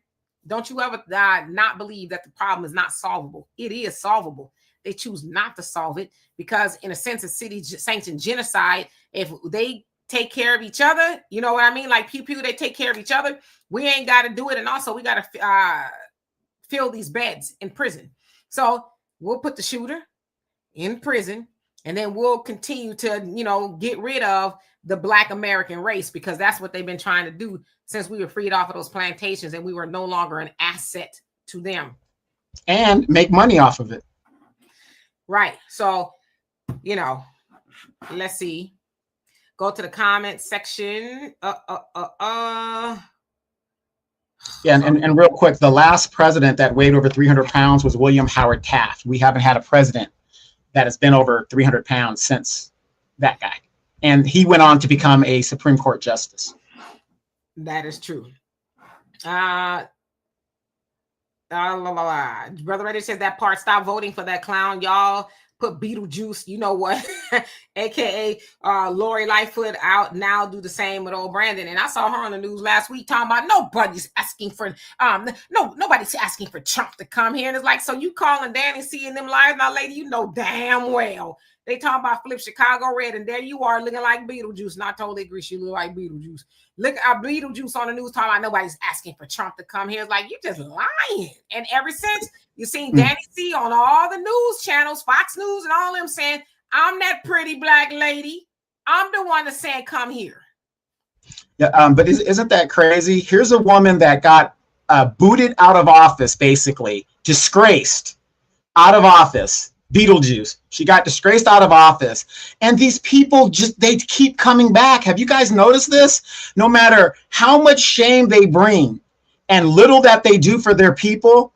don't you ever not believe that the problem is not solvable. It is solvable. They choose not to solve it because, in a sense, it's city sanctioned genocide. If they take care of each other, you know what I mean? Like pew, they take care of each other. We ain't got to do it. And also we got to fill these beds in prison. So we'll put the shooter in prison, and then we'll continue to, get rid of the Black American race, because that's what they've been trying to do since we were freed off of those plantations and we were no longer an asset to them. And make money off of it. Right. So, let's see. Go to the comment section. Yeah, and real quick, the last president that weighed over 300 pounds was William Howard Taft. We haven't had a president that has been over 300 pounds since that guy. And he went on to become a Supreme Court justice. That is true. Brother Reddy says that part, stop voting for that clown, y'all. Put Beetlejuice, you know what, aka Lori Lightfoot out now, do the same with old Brandon. And I saw her on the news last week talking about nobody's asking for nobody's asking for Trump to come here. And it's like, so you calling Danny C and them liars? Now, lady, you know damn well they talking about flip Chicago red, and there you are looking like Beetlejuice. And I totally agree, she look like Beetlejuice. Look at Beetlejuice on the news talking about nobody's asking for Trump to come here. It's like, you're just lying. And ever since you've seen Danny C on all the news channels, Fox News and all them saying, I'm that pretty black lady. I'm the one that's saying, come here. Yeah, but isn't that crazy? Here's a woman that got booted out of office, basically, disgraced out of office. Beetlejuice. She got disgraced out of office. And these people they keep coming back. Have you guys noticed this? No matter how much shame they bring and little that they do for their people,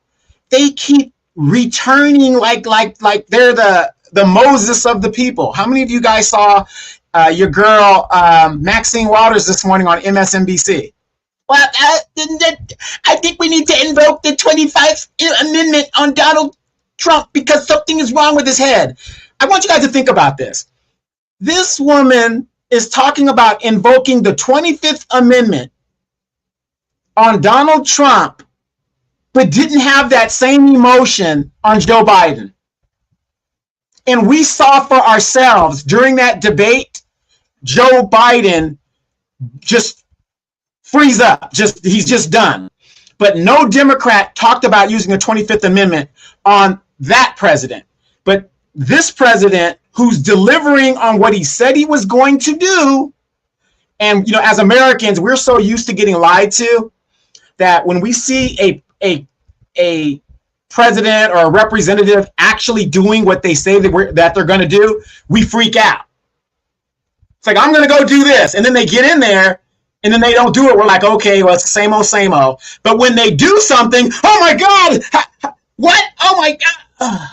they keep returning like they're the Moses of the people. How many of you guys saw your girl Maxine Waters this morning on MSNBC? Well, I think we need to invoke the 25th Amendment on Donald Trump because something is wrong with his head. I want you guys to think about this. This woman is talking about invoking the 25th Amendment on Donald Trump, but didn't have that same emotion on Joe Biden. And we saw for ourselves during that debate, Joe Biden just freeze up. He's just done. But no Democrat talked about using the 25th Amendment on that president. But this president, who's delivering on what he said he was going to do, And, as Americans, we're so used to getting lied to that when we see a president or a representative actually doing what they say that they're going to do, we freak out. It's like, I'm going to go do this. And then they get in there and then they don't do it. We're like, okay, well, it's the same old, same old. But when they do something, oh my God, what? Oh my God.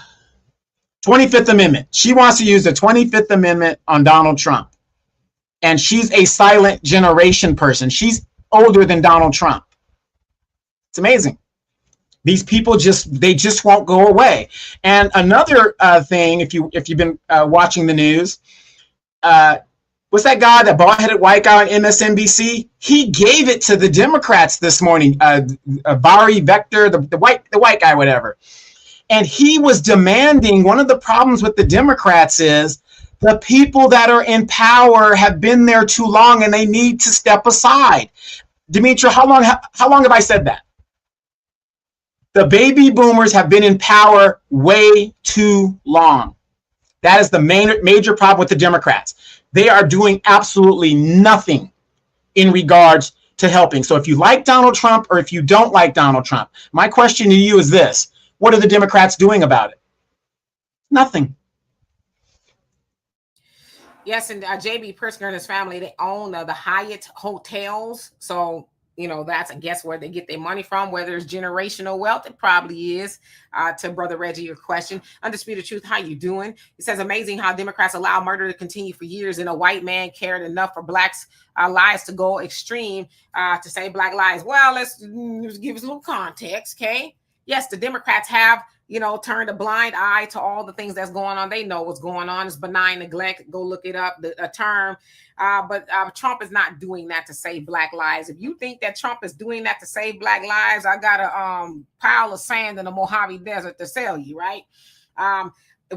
25th Amendment. She wants to use the 25th Amendment on Donald Trump. And she's a silent generation person. She's older than Donald Trump. It's amazing. These people just won't go away. And another thing, if you've been watching the news, what's that guy, that bald-headed white guy on MSNBC? He gave it to the Democrats this morning. Vari Vector, the white guy, whatever. And he was demanding, one of the problems with the Democrats is the people that are in power have been there too long and they need to step aside. Demetra, how long have I said that? The baby boomers have been in power way too long. That is the major problem with the Democrats. They are doing absolutely nothing in regards to helping. So if you like Donald Trump or if you don't like Donald Trump, my question to you is this: what are the Democrats doing about it? Nothing. Yes, and J.B. Pritzker and his family, they own the Hyatt hotels. So, that's, I guess, where they get their money from, whether it's generational wealth. It probably is. To Brother Reggie, your question. Undisputed Truth, how you doing? It says, amazing how Democrats allow murder to continue for years and a white man cared enough for blacks' lives to go extreme to say black lives. Well, let's give us a little context, okay? Yes, the Democrats have turned a blind eye to all the things that's going on. They know what's going on. It's benign neglect. Go look it up, a term. But Trump is not doing that to save black lives. If you think that Trump is doing that to save black lives, I got a pile of sand in the Mojave Desert to sell you, right?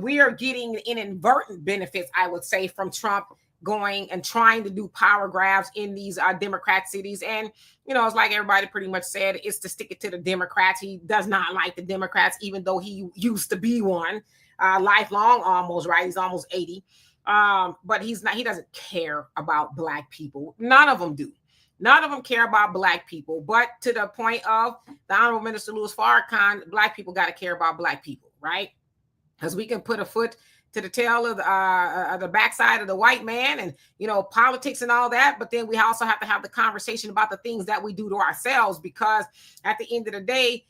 We are getting inadvertent benefits, I would say, from Trump going and trying to do power grabs in these Democrat cities. And, it's like everybody pretty much said, it's to stick it to the Democrats. He does not like the Democrats, even though he used to be one, lifelong almost, right? He's almost 80. But he doesn't care about black people. None of them do. None of them care about black people. But to the point of the Honorable Minister Louis Farrakhan, black people got to care about black people, right? Because we can put a foot to the tail of the backside of the white man and, politics and all that. But then we also have to have the conversation about the things that we do to ourselves, because at the end of the day,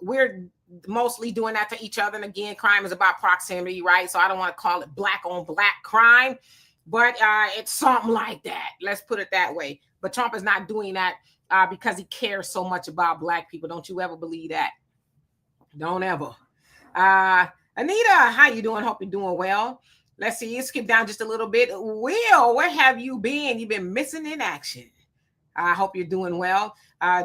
we're mostly doing that to each other. And again, crime is about proximity, right? So I don't want to call it black on black crime, but it's something like that. Let's put it that way. But Trump is not doing that because he cares so much about black people. Don't you ever believe that. Don't ever. Anita, how you doing? Hope you're doing well. Let's see. You skip down just a little bit. Will, where have you been? You've been missing in action. I hope you're doing well.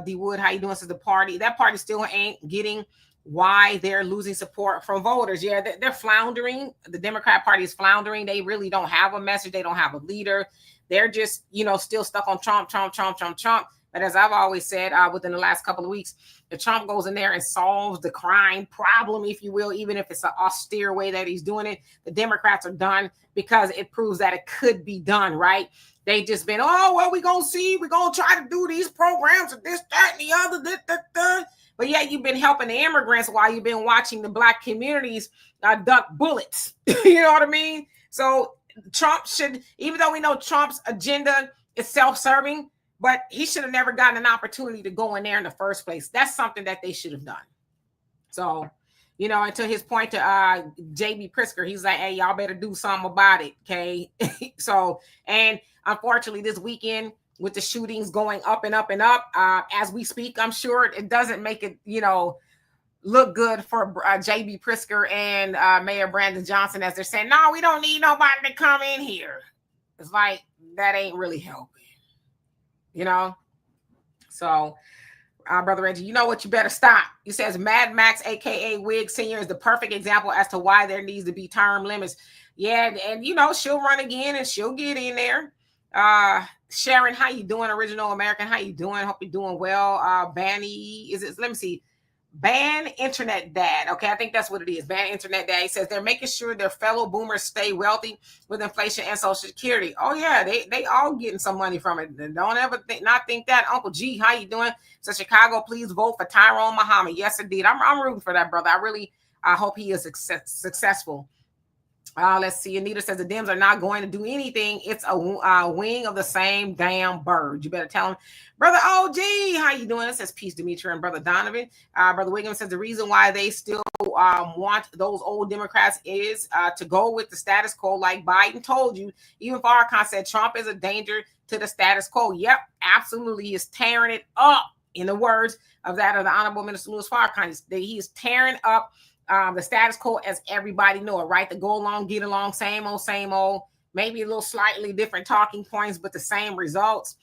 D Wood, how you doing? Since the party, that party still ain't getting why they're losing support from voters. Yeah, they're floundering. The Democrat Party is floundering. They really don't have a message. They don't have a leader. They're just, still stuck on Trump. But as I've always said within the last couple of weeks, if Trump goes in there and solves the crime problem, if you will, even if it's an austere way that he's doing it, the Democrats are done, because it proves that it could be done, right? They just been, we're going to see. We're going to try to do these programs and this, that, and the other. But yeah, you've been helping the immigrants while you've been watching the black communities duck bullets. You know what I mean? So Trump should, even though we know Trump's agenda is self-serving, but he should have never gotten an opportunity to go in there in the first place. That's something that they should have done. So, and to his point to J.B. Pritzker, he's like, hey, y'all better do something about it, okay? So, and unfortunately, this weekend, with the shootings going up and up and up, as we speak, I'm sure it doesn't make it, look good for J.B. Pritzker and Mayor Brandon Johnson, as they're saying, no, we don't need nobody to come in here. It's like, that ain't really helping. So Brother Reggie, you know what? You better stop. He says Mad Max, aka Wig Senior, is the perfect example as to why there needs to be term limits. Yeah, and she'll run again and she'll get in there. Sharon, how you doing? Original American, how you doing? Hope you're doing well. Banny, let me see. Ban internet dad. Okay, I think that's what it is. Ban internet dad. He says they're making sure their fellow boomers stay wealthy with inflation and Social Security. Oh yeah, they all getting some money from it. Don't ever think that. Uncle G, how you doing? Says Chicago, please vote for Tyrone Muhammad. Yes, indeed. I'm rooting for that brother. I hope he is successful. Let's see. Anita says the Dems are not going to do anything. It's a wing of the same damn bird. You better tell him. Brother OG, how you doing? It says peace, Demetri, and Brother Donovan. Brother Wiggum says the reason why they still want those old Democrats is to go with the status quo, like Biden told you. Even Farrakhan said Trump is a danger to the status quo. Yep, absolutely. He is tearing it up. In the words of the Honorable Minister Louis Farrakhan, he is tearing up the status quo as everybody know it, right? To go along, get along, same old, maybe a little slightly different talking points, but the same results.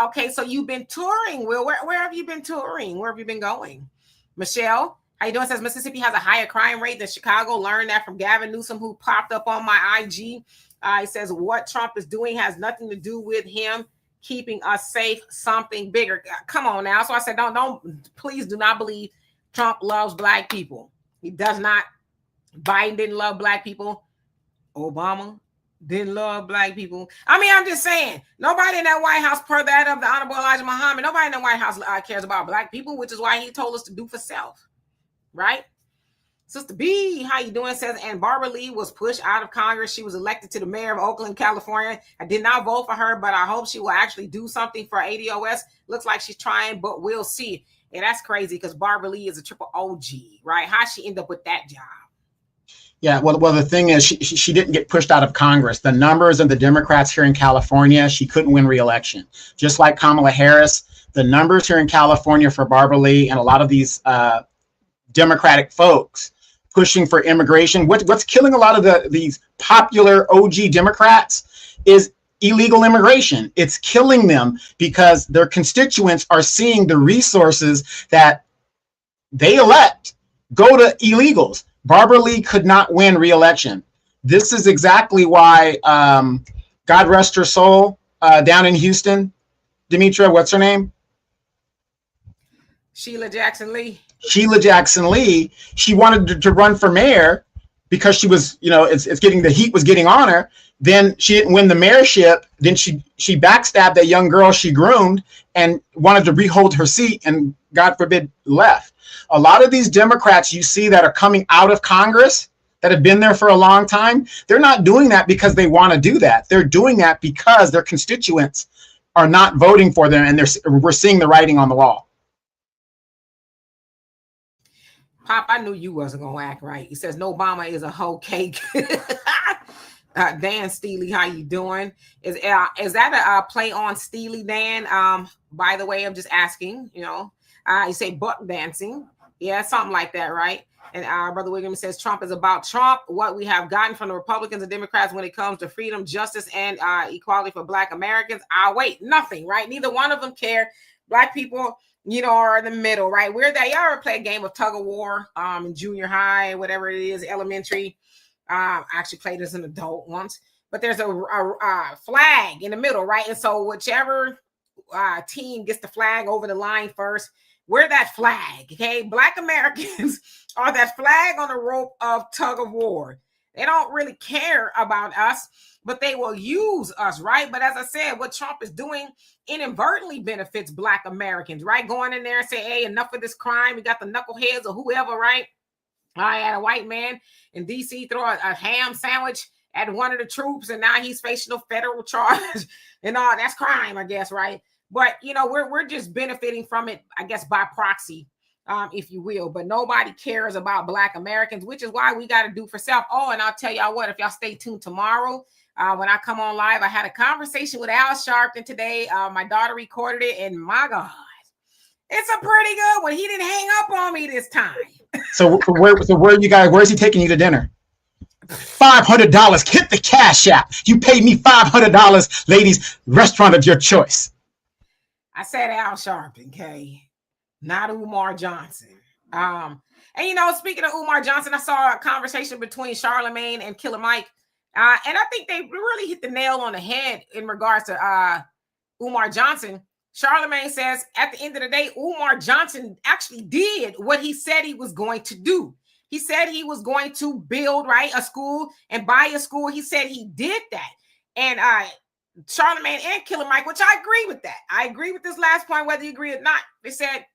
Okay, so you've been touring, Will. Where have you been touring? Where have you been going? Michelle, how you doing? Says Mississippi has a higher crime rate than Chicago. Learned that from Gavin Newsom, who popped up on my IG. He says what Trump is doing has nothing to do with him keeping us safe, something bigger. Come on now. So I said, please do not believe Trump loves black people. He does not. Biden didn't love black people. Obama didn't love black people. I mean, I'm just saying, nobody in that White House, per that of the Honorable Elijah Muhammad, nobody in the White House cares about black people, which is why he told us to do for self, right? Sister B, how you doing? Says, and Barbara Lee was pushed out of Congress. She was elected to the mayor of Oakland, California. I did not vote for her, but I hope she will actually do something for ADOS. Looks like she's trying, but we'll see. And that's crazy because Barbara Lee is a triple OG, right? How'd she end up with that job? Yeah, well, the thing is, she didn't get pushed out of Congress. The numbers of the Democrats here in California, she couldn't win re-election. Just like Kamala Harris, the numbers here in California for Barbara Lee and a lot of these Democratic folks pushing for immigration. What's killing a lot of these popular OG Democrats is illegal immigration. It's killing them because their constituents are seeing the resources that they elect go to illegals. Barbara Lee could not win re-election. This is exactly why, God rest her soul, down in Houston, Demetria, what's her name? Sheila Jackson Lee. Sheila Jackson Lee. She wanted to run for mayor because she was, it's getting, the heat was getting on her. Then she didn't win the mayorship. Then she backstabbed that young girl she groomed and wanted to rehold her seat and, God forbid, left. A lot of these Democrats you see that are coming out of Congress that have been there for a long time, they're not doing that because they want to do that. They're doing that because their constituents are not voting for them, and we're seeing the writing on the wall. Pop, I knew you wasn't going to act right. He says, no, Obama is a whole cake. Dan Steely, how you doing? Is that a play on Steely, Dan? By the way, I'm just asking, you say buck dancing. Yeah, something like that, right? And Brother Williams says Trump is about Trump. What we have gotten from the Republicans and Democrats when it comes to freedom, justice, and equality for Black Americans. Wait, nothing, right? Neither one of them care. Black people, are in the middle, right? Y'all ever play a game of tug of war in junior high, whatever it is, elementary? I actually played as an adult once, but there's a flag in the middle, right? And so whichever team gets the flag over the line first, we're that flag, okay? Black Americans are that flag on the rope of tug of war. They don't really care about us, but they will use us, right? But as I said, what Trump is doing inadvertently benefits Black Americans, right? Going in there and say, hey, enough of this crime. We got the knuckleheads or whoever, right? I had a white man in D.C. throw a ham sandwich at one of the troops, and now he's facing a federal charge and all. That's crime, I guess, right? But, we're just benefiting from it, I guess, by proxy, if you will. But nobody cares about Black Americans, which is why we got to do for self. Oh, and I'll tell y'all what, if y'all stay tuned tomorrow, when I come on live, I had a conversation with Al Sharpton today. My daughter recorded it, and my God, it's a pretty good one. He didn't hang up on me this time. So where's he taking you to dinner? $500. Hit the Cash App. You pay me $500, ladies. Restaurant of your choice. I said Al Sharpton, okay, not Umar Johnson. And speaking of Umar Johnson, I saw a conversation between Charlemagne and Killer Mike, and I think they really hit the nail on the head in regards to Umar Johnson. Charlemagne says, at the end of the day, Umar Johnson actually did what he said he was going to do. He said he was going to build, right, a school and buy a school. He said he did that. And Charlemagne and Killer Mike, which I agree with that. I agree with this last point, whether you agree or not. They said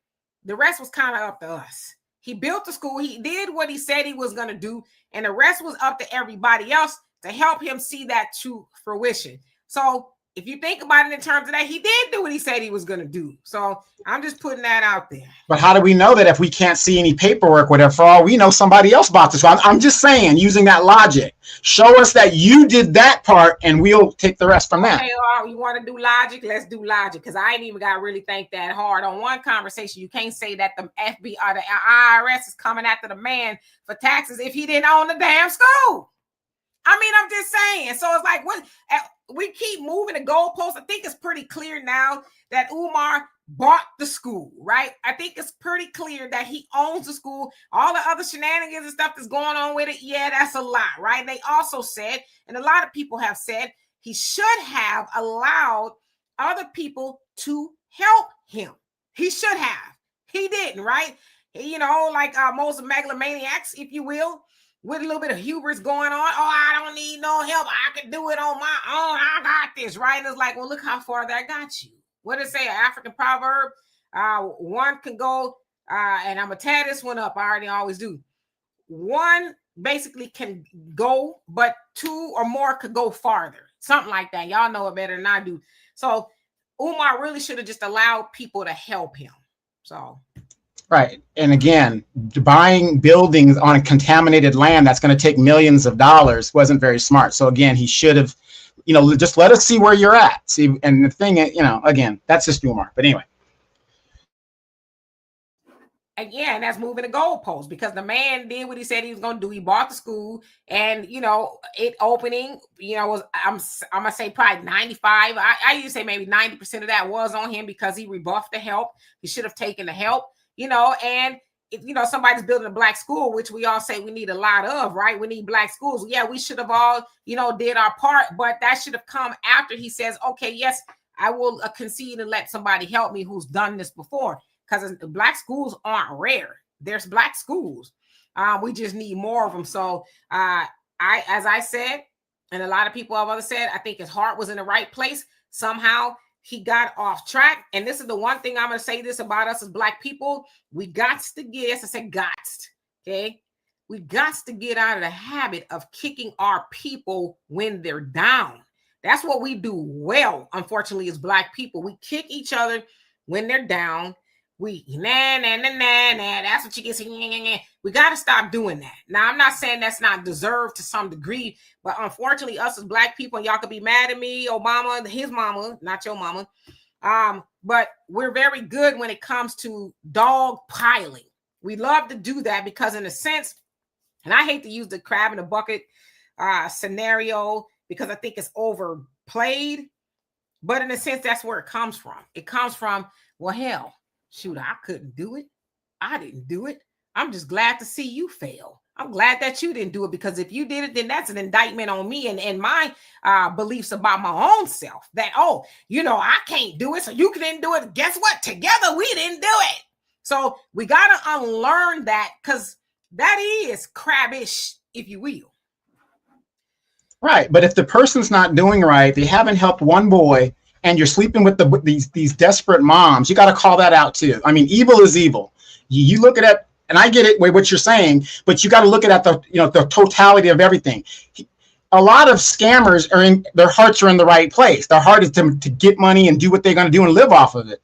the rest was kind of up to us. He built the school. He did what he said he was going to do. And the rest was up to everybody else to help him see that to fruition. So if you think about it in terms of that, he did do what he said he was going to do. So I'm just putting that out there. But how do we know that if we can't see any paperwork, whatever? For all we know, somebody else bought this. I'm just saying, using that logic, show us that you did that part, and we'll take the rest from that. Okay, you want to do logic? Let's do logic, because I ain't even got to really think that hard on one conversation. You can't say that the FBI or the IRS is coming after the man for taxes if he didn't own the damn school. I mean, I'm just saying. So it's like, what we keep moving the goalposts. I think it's pretty clear now that Umar bought the school, right? I think it's pretty clear that he owns the school. All the other shenanigans and stuff that's going on with it, yeah, that's a lie, right? They also said, and a lot of people have said, he should have allowed other people to help him. He should have. He didn't, right? You know, like most megalomaniacs, if you will, with a little bit of hubris going on. Oh, I don't need no help. I can do it on my own. I got this, right? And it's like, well, look how far that got you. What did it say? An African proverb? One can go, and I'm going to tear this one up. I already always do. One basically can go, but two or more could go farther. Something like that. Y'all know it better than I do. So Umar really should have just allowed people to help him. So... Right. And again, buying buildings on contaminated land that's going to take millions of dollars wasn't very smart. So again, he should have, you know, just let us see where you're at. See, and the thing, you know, again, that's just Umar. But anyway. Again, that's moving the goalposts, because the man did what he said he was going to do. He bought the school, and, you know, it opening, you know, was, I'm going to say probably 95. I used to say maybe 90% of that was on him, because he rebuffed the help. He should have taken the help. You know, and if, you know, somebody's building a black school, which we all say we need a lot of, right? We need black schools. Yeah, we should have all, you know, did our part, but that should have come after he says, okay, yes, I will concede and let somebody help me who's done this before, because black schools aren't rare. There's black schools. We just need more of them. So as I said, and a lot of people have other said, I think his heart was in the right place. Somehow he got off track. And this is the one thing I'm going to say this about us as black people. We got to get, yes, I said gots, okay? We got to get out of the habit of kicking our people when they're down. That's what we do well, unfortunately, as black people. We kick each other when they're down. We, nah. That's what you get. We got to stop doing that. Now, I'm not saying that's not deserved to some degree, but unfortunately, us as black people, y'all could be mad at me, Obama, his mama, not your mama. But we're very good when it comes to dog piling. We love to do that because, in a sense, and I hate to use the crab in a bucket scenario because I think it's overplayed, but in a sense, that's where it comes from. It comes from, well, hell, shoot, I couldn't do it. I didn't do it. I'm just glad to see you fail. I'm glad that you didn't do it, because if you did it, then that's an indictment on me and my beliefs about my own self, that, oh, you know, I can't do it, so you couldn't do it. Guess what? Together, we didn't do it. So we got to unlearn that, because that is crabbish, if you will. Right. But if the person's not doing right, they haven't helped one boy, and you're sleeping with these desperate moms, you got to call that out too. I mean, evil is evil. You look at it, and I get it, what you're saying, but you got to look at the totality of everything. A lot of scammers their hearts are in the right place. Their heart is to get money and do what they're going to do and live off of it.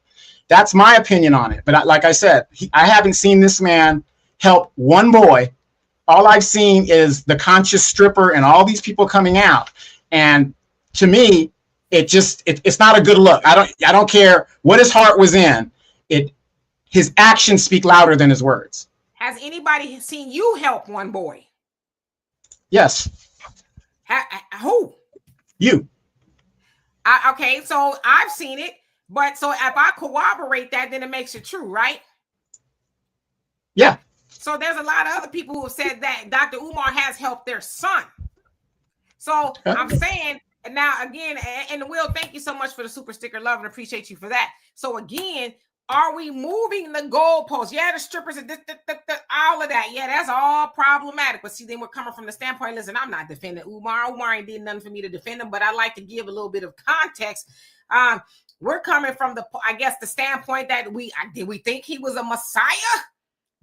That's my opinion on it. But like I said, I haven't seen this man help one boy. All I've seen is the conscious stripper and all these people coming out. And to me, it's not a good look. I don't care what his heart was in. His actions speak louder than his words. Has anybody seen you help one boy? Yes. Who? You. Okay, so I've seen it, but so if I corroborate that, then it makes it true, right? Yeah. So there's a lot of other people who have said that Dr. Umar has helped their son. So I'm saying now again, and Will, thank you so much for the super sticker, love, and appreciate you for that. So again, are we moving the goalposts? Yeah, the strippers and all of that. Yeah, that's all problematic. But see, then we're coming from the standpoint, listen, I'm not defending Umar. Umar ain't did nothing for me to defend him, but I like to give a little bit of context. We're coming from the, I guess, the standpoint that did we think he was a Messiah?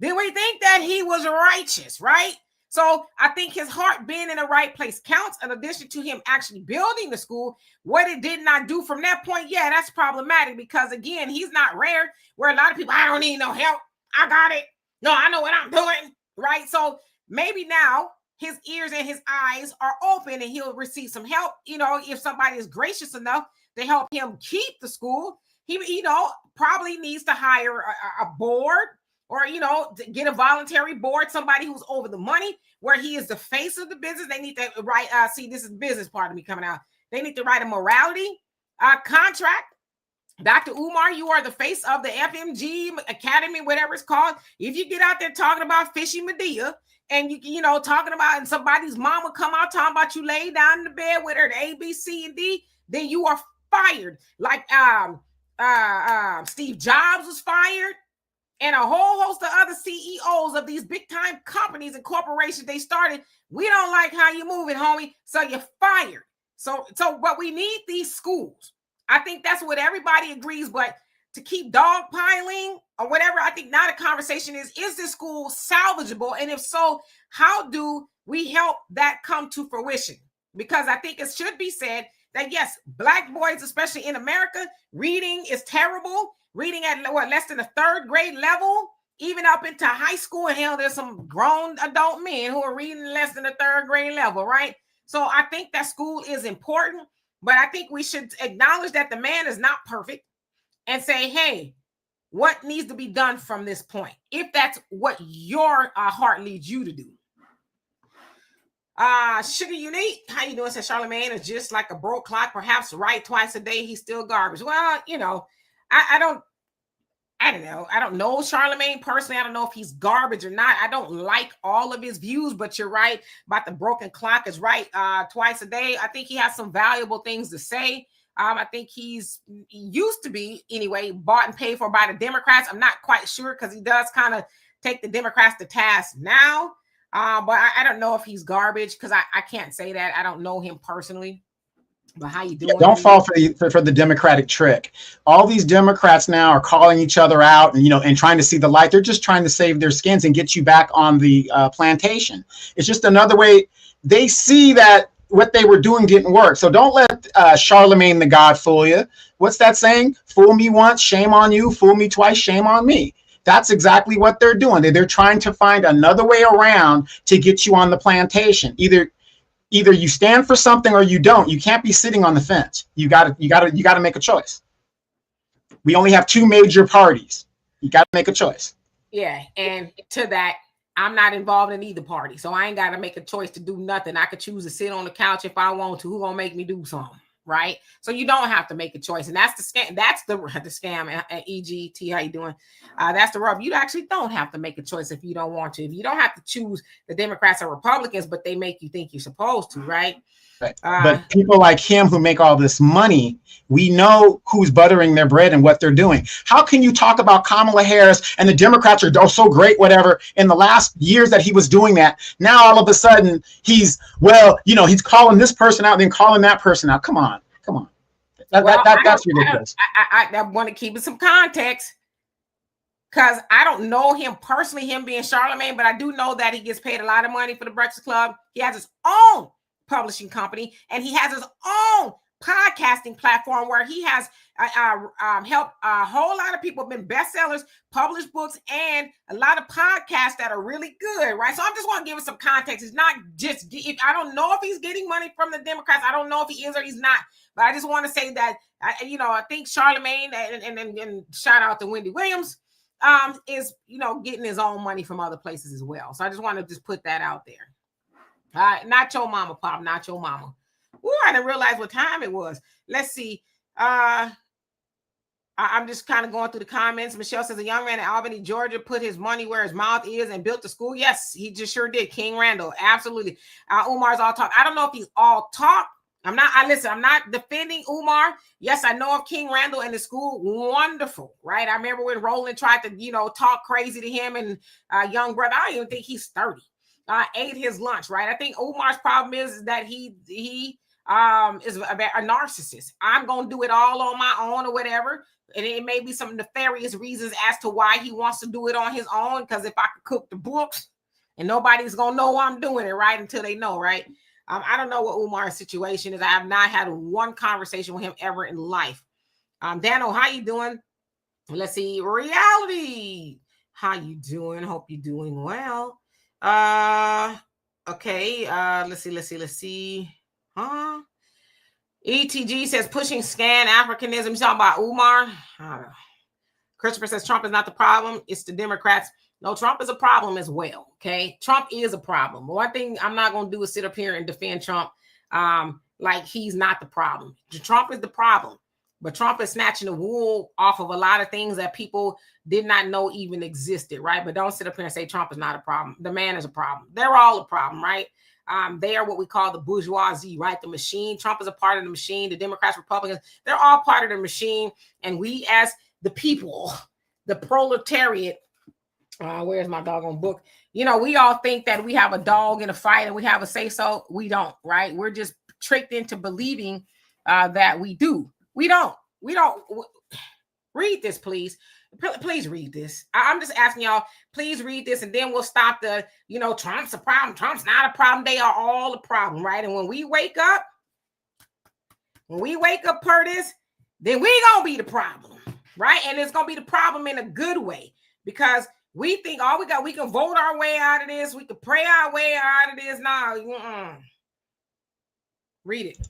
Did we think that he was righteous, right? So I think his heart being in the right place counts. In addition to him actually building the school, what it did not do from that point, yeah, that's problematic because, again, he's not rare where a lot of people, I don't need no help. I got it. No, I know what I'm doing, right? So maybe now his ears and his eyes are open and he'll receive some help. You know, if somebody is gracious enough to help him keep the school, he, probably needs to hire a board, or, get a voluntary board, somebody who's over the money, where he is the face of the business. They need to write, see, this is business part of me coming out. They need to write a morality contract. Dr. Umar, you are the face of the FMG Academy, whatever it's called. If you get out there talking about Fishy Medea, and talking about, and somebody's mama come out talking about you lay down in the bed with her, the A, B, C, and D, then you are fired. Like Steve Jobs was fired. And a whole host of other CEOs of these big time companies and corporations they started. We don't like how you moving, homie. So you're fired. So, but we need these schools. I think that's what everybody agrees. But to keep dogpiling or whatever, I think now the conversation is this school salvageable? And if so, how do we help that come to fruition? Because I think it should be said that, yes, Black boys, especially in America, reading is terrible. Reading at less than a third grade level, even up into high school. And hell, there's some grown adult men who are reading less than a third grade level, right? So I think that school is important, but I think we should acknowledge that the man is not perfect and say, hey, what needs to be done from this point? If that's what your heart leads you to do. Sugar Unique, how you doing? Says Charlemagne is just like a broke clock, perhaps right twice a day. He's still garbage. Well, I don't know. I don't know Charlemagne personally. I don't know if he's garbage or not. I don't like all of his views, but you're right about the broken clock is right twice a day. I think he has some valuable things to say. I think he used to be, anyway, bought and paid for by the Democrats. I'm not quite sure because he does kind of take the Democrats to task now. But I don't know if he's garbage because I can't say that. I don't know him personally. But how you doing? Yeah, don't fall for the Democratic trick. All these Democrats now are calling each other out and trying to see the light. They're just trying to save their skins and get you back on the plantation. It's just another way. They see that what they were doing didn't work. So don't let Charlemagne the God fool you. What's that saying? Fool me once, shame on you. Fool me twice, shame on me. That's exactly what they're doing. They're trying to find another way around to get you on the plantation. Either you stand for something or you don't. You can't be sitting on the fence. You got to make a choice. We only have two major parties. You got to make a choice. Yeah, and to that, I'm not involved in either party, so I ain't got to make a choice to do nothing. I could choose to sit on the couch if I want to. Who gonna make me do something, right? So you don't have to make a choice, and that's the scam. That's the scam. EGT, how you doing? That's the rub. You actually don't have to make a choice if you don't want to. If you don't have to choose the Democrats or Republicans, but they make you think you're supposed to, right? Right. But people like him who make all this money, we know who's buttering their bread and what they're doing. How can you talk about Kamala Harris and the Democrats are so great, whatever, in the last years that he was doing that? Now, all of a sudden, he's calling this person out and then calling that person out. Come on. That's ridiculous. I want to keep it some context because I don't know him personally, him being Charlemagne, but I do know that he gets paid a lot of money for the Breakfast Club. He has his own publishing company, and he has his own podcasting platform where he has helped a whole lot of people, been bestsellers, published books, and a lot of podcasts that are really good, right? So I'm just want to give it some context. It's not just, I don't know if he's getting money from the Democrats. I don't know if he is or he's not, but I just want to say that, I think Charlemagne and shout out to Wendy Williams is, getting his own money from other places as well. So I just want to just put that out there. Not your mama, Pop, not your mama. Ooh, I didn't realize what time it was. Let's see. I'm just kind of going through the comments. Michelle says a young man in Albany, Georgia, put his money where his mouth is and built the school. Yes, he just sure did. King Randall, absolutely. Umar's all talk. I don't know if he's all talk I'm not defending Umar. Yes, I know of King Randall and the school. Wonderful, right? I remember when Roland tried to, talk crazy to him and young brother. I don't even think he's 30. Ate his lunch, right? I think Umar's problem is that he is a narcissist. I'm going to do it all on my own or whatever. And it may be some nefarious reasons as to why he wants to do it on his own. Because if I could cook the books and nobody's going to know I'm doing it, right? Until they know, right? I don't know what Umar's situation is. I have not had one conversation with him ever in life. Dano, how you doing? Let's see. Reality. How you doing? Hope you're doing well. Okay. Let's see. ETG says pushing scan Africanism. You talking about Umar? Christopher says Trump is not the problem. It's the Democrats. No, Trump is a problem as well. Okay. Trump is a problem. One thing I'm not going to do is sit up here and defend Trump like he's not the problem. Trump is the problem. But Trump is snatching the wool off of a lot of things that people did not know even existed, right? But don't sit up here and say Trump is not a problem. The man is a problem. They're all a problem, right? They are what we call the bourgeoisie, right? The machine. Trump is a part of the machine. The Democrats, Republicans, they're all part of the machine. And we as the people, the proletariat, where's my doggone book? We all think that we have a dog in a fight and we have a say-so. We don't, right? We're just tricked into believing that we do. We don't. Read this, please. Please read this. I'm just asking y'all, please read this, and then we'll stop the, Trump's a problem. Trump's not a problem. They are all a problem, right? And when we wake up per this, then we gonna be the problem, right? And it's gonna be the problem in a good way, because we think we can vote our way out of this. We can pray our way out of this. No, read it.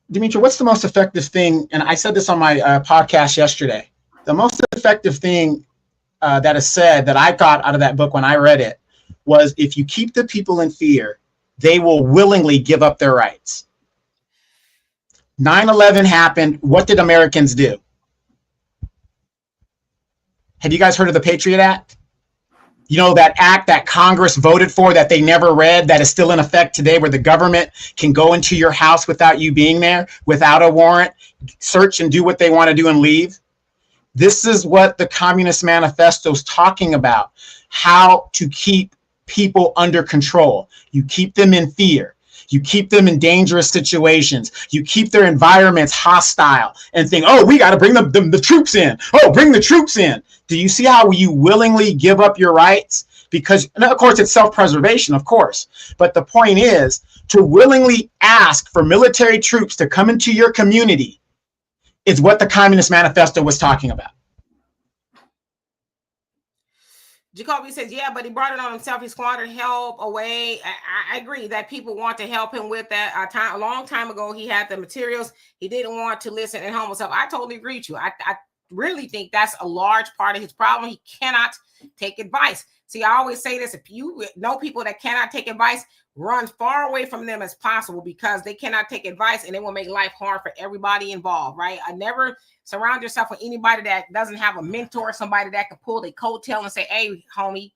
Dimitri, what's the most effective thing? And I said this on my podcast yesterday. The most effective thing that is said that I got out of that book when I read it was, if you keep the people in fear, they will willingly give up their rights. 9/11 happened. What did Americans do? Have you guys heard of the Patriot Act? That act that Congress voted for that they never read, that is still in effect today, where the government can go into your house without you being there, without a warrant, search and do what they want to do and leave. This is what the Communist Manifesto is talking about, how to keep people under control. You keep them in fear. You keep them in dangerous situations. You keep their environments hostile and think, oh, we got to bring the troops in. Oh, bring the troops in. Do you see how you willingly give up your rights? Because, and of course, it's self-preservation, of course. But the point is to willingly ask for military troops to come into your community is what the Communist Manifesto was talking about. Jacoby says, yeah, but he brought it on himself. He squandered help away. I agree that people want to help him with that. A long time ago, he had the materials. He didn't want to listen and help himself. I totally agree with you. I really think that's a large part of his problem. He cannot take advice. See, I always say this: if you know people that cannot take advice, run far away from them as possible, because they cannot take advice and it will make life hard for everybody involved, right? I never surround yourself with anybody that doesn't have a mentor, somebody that can pull their coattail and say, hey, homie,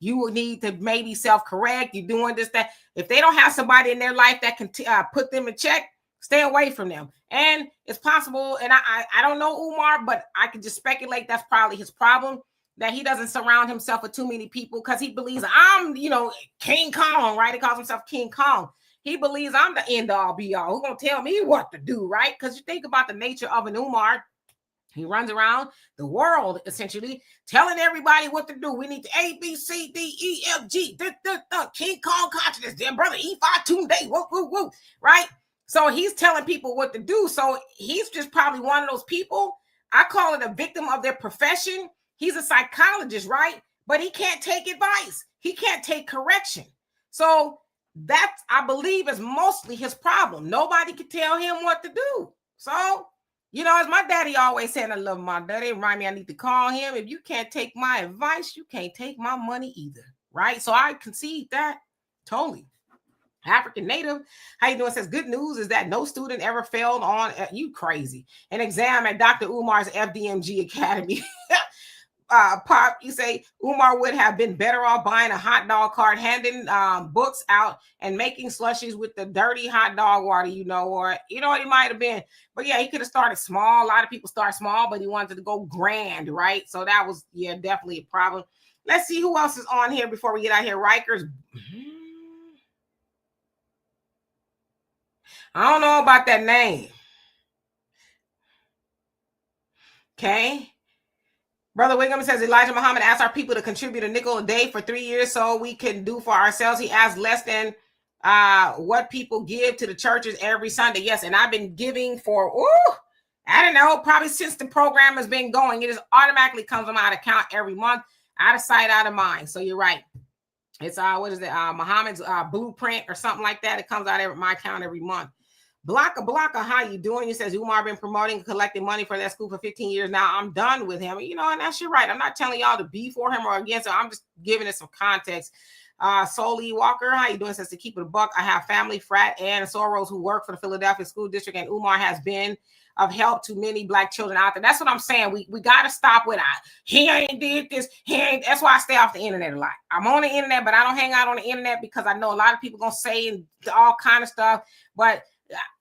you will need to maybe self-correct. You're doing this, that. If they don't have somebody in their life that can put them in check, stay away from them. And it's possible, and I don't know Umar, but I can just speculate that's probably his problem, that he doesn't surround himself with too many people, because he believes I'm, King Kong, right? He calls himself King Kong. He believes I'm the end all be all. Who's going to tell me what to do, right? Because you think about the nature of an Umar. He runs around the world, essentially, telling everybody what to do. We need to A, B, C, D, E, F, G, King Kong consciousness, then brother, E5 Tunde, woo, woo, woo, right? So he's telling people what to do. So he's just probably one of those people. I call it a victim of their profession. He's a psychologist, right? But he can't take advice. He can't take correction. So that, I believe, is mostly his problem. Nobody can tell him what to do. So, as my daddy always said, I love my daddy. Remind me I need to call him. If you can't take my advice, you can't take my money either, right? So I concede that totally. African Native, how you doing? Says, good news is that no student ever failed on, you crazy, an exam at Dr. Umar's FDMG Academy. Pop, you say Umar would have been better off buying a hot dog cart, handing books out, and making slushies with the dirty hot dog water, or he might have been. But yeah, he could have started small. A lot of people start small, but he wanted to go grand, right? So that was, definitely a problem. Let's see who else is on here before we get out here. Rikers. I don't know about that name. Okay. Brother Wiggum says Elijah Muhammad asked our people to contribute a nickel a day for 3 years so we can do for ourselves. He asked less than what people give to the churches every Sunday. Yes, and I've been giving for, I don't know, probably since the program has been going. It just automatically comes on my account every month, out of sight, out of mind. So you're right. It's what is it? Muhammad's blueprint or something like that. It comes out of my account every month. Blocka, how you doing? He says Umar been promoting and collecting money for that school for 15 years now. I'm done with him. And that's your right. I'm not telling y'all to be for him or against him. I'm just giving it some context. Solly Walker, how you doing? Says to keep it a buck. I have family, frat, and Soros who work for the Philadelphia School District, and Umar has been of help to many Black children out there. That's what I'm saying. We got to stop with he ain't did this. That's why I stay off the internet a lot. I'm on the internet, but I don't hang out on the internet because I know a lot of people gonna say all kind of stuff. But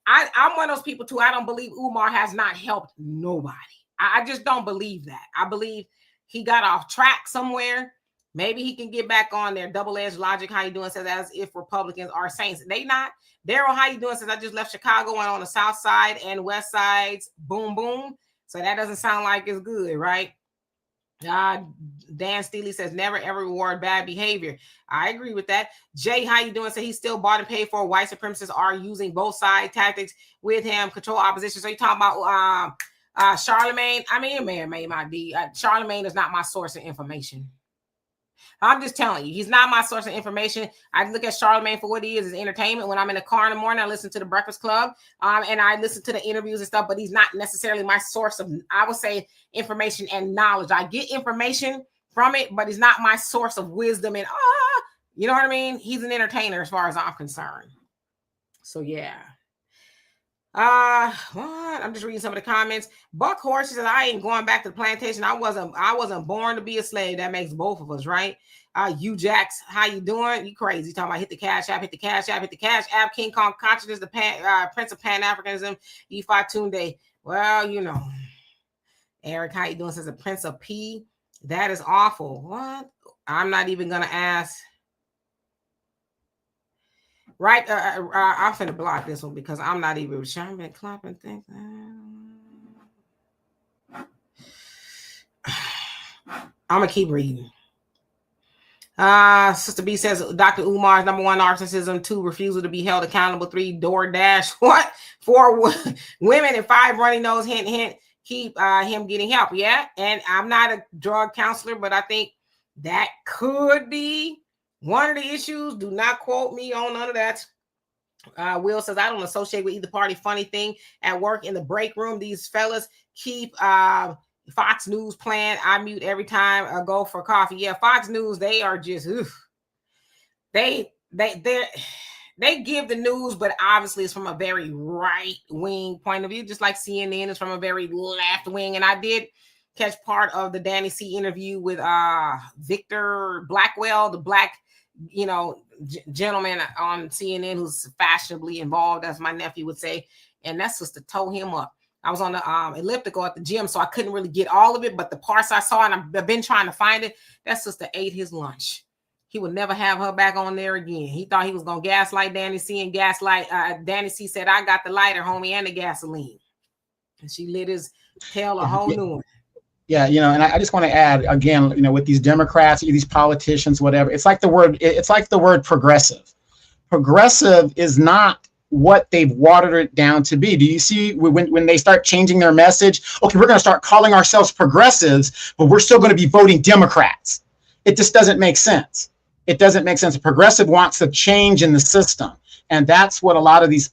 I'm one of those people too. I don't believe Umar has not helped nobody. I just don't believe that. I believe he got off track somewhere. Maybe he can get back on there. Double-edged logic. How you doing? Says as if Republicans are saints. They not. Daryl, how you doing? Says I just left Chicago and on the south side and west sides. Boom, boom. So that doesn't sound like it's good, right? Dan Steely says never ever reward bad behavior. I agree with that. Jay, how you doing? So he's still bought and paid for. White supremacists are using both side tactics with him, control opposition. So you talking about Charlemagne? I mean, man, my D. Charlemagne is not my source of information. I'm just telling you, he's not my source of information. I look at Charlemagne for what he is entertainment. When I'm in the car in the morning, I listen to the Breakfast Club, and I listen to the interviews and stuff, but he's not necessarily my source of, I would say, information and knowledge. I get information from it, but he's not my source of wisdom and, you know what I mean? He's an entertainer as far as I'm concerned. So, yeah. What? I'm just reading some of the comments. Buck Horse says, I ain't going back to the plantation. I wasn't born to be a slave. That makes both of us, right? You Jax, how you doing? You crazy. Talking about hit the cash app, hit the cash app, hit the cash app. King Kong consciousness, the Prince of Pan-Africanism, Ifa Tunde. Well, Eric, how you doing? Says the Prince of P. That is awful. What? I'm not even gonna ask. Right, I'm finna block this one because I'm not even trying to clap and think. I'm gonna keep reading. Sister B says Dr. Umar's number 1 narcissism, 2 refusal to be held accountable, 3 DoorDash, what? 4 women and 5 runny nose, hint, hint, keep him getting help. Yeah, and I'm not a drug counselor, but I think that could be one of the issues. Do not quote me on none of that. Will says, I don't associate with either party. Funny thing, at work in the break room, these fellas keep Fox News playing. I mute every time I go for coffee. Yeah, Fox News, they are just, they give the news, but obviously it's from a very right-wing point of view, just like CNN is from a very left-wing. And I did catch part of the Danny C interview with Victor Blackwell, the black, gentleman on CNN who's fashionably involved, as my nephew would say. And that sister tore him up. I was on the elliptical at the gym, so I couldn't really get all of it, but the parts I saw, and I've been trying to find it, that sister ate his lunch. He would never have her back on there again. He thought he was going to gaslight Danny C, and Danny C said, I got the lighter, homie, and the gasoline. And she lit his tail a whole new one. Yeah, and I just want to add again, with these Democrats, these politicians, whatever, it's like the word progressive. Progressive is not what they've watered it down to be. Do you see when they start changing their message? Okay, we're going to start calling ourselves progressives, but we're still going to be voting Democrats. It just doesn't make sense. It doesn't make sense. A progressive wants a change in the system, and that's what a lot of these.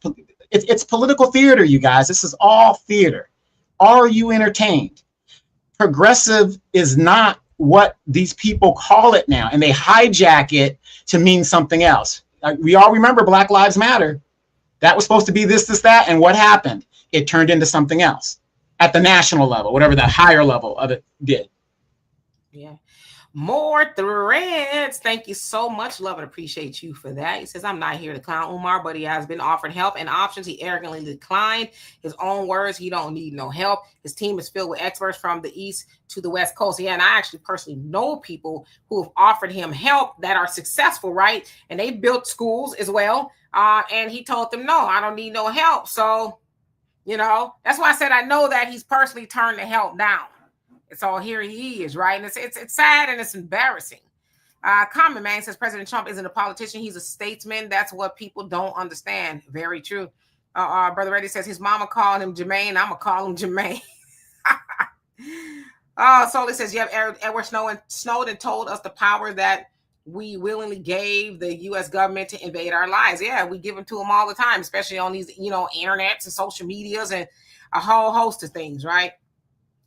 It's political theater, you guys. This is all theater. Are you entertained? Progressive is not what these people call it now, and they hijack it to mean something else. We all remember Black Lives Matter. That was supposed to be this, that, and what happened? It turned into something else at the national level, whatever the higher level of it did. Yeah. More threads. Thank you so much. Love and appreciate you for that. He says, I'm not here to clown Umar, but he has been offered help and options. He arrogantly declined. His own words, he don't need no help. His team is filled with experts from the East to the West Coast. Yeah, and I actually personally know people who have offered him help that are successful, right? And they built schools as well. And he told them, no, I don't need no help. So, that's why I said I know that he's personally turned the help down. So here he is, right? And it's sad and it's embarrassing. Common Man says President Trump isn't a politician; he's a statesman. That's what people don't understand. Very true. Brother Reddy says his mama called him Jermaine. I'm gonna call him Jermaine. Solely says, yeah, Edward Snowden told us the power that we willingly gave the U.S. government to invade our lives. Yeah, we give them to them all the time, especially on these, internets and social medias and a whole host of things, right?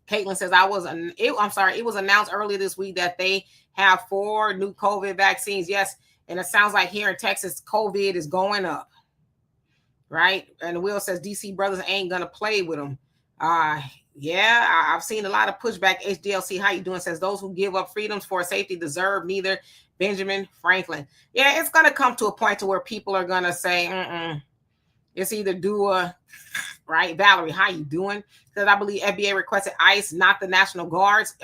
Caitlin says, it was announced earlier this week that they have 4 new COVID vaccines. Yes. And it sounds like here in Texas, COVID is going up. Right. And Will says, DC brothers ain't going to play with them. Yeah, I've seen a lot of pushback. HDLC, how you doing? Says those who give up freedoms for safety deserve neither. Benjamin Franklin. Yeah, it's going to come to a point to where people are going to say, it's either do a right. Valerie, how you doing? Because I believe FBA requested ICE, not the National Guards.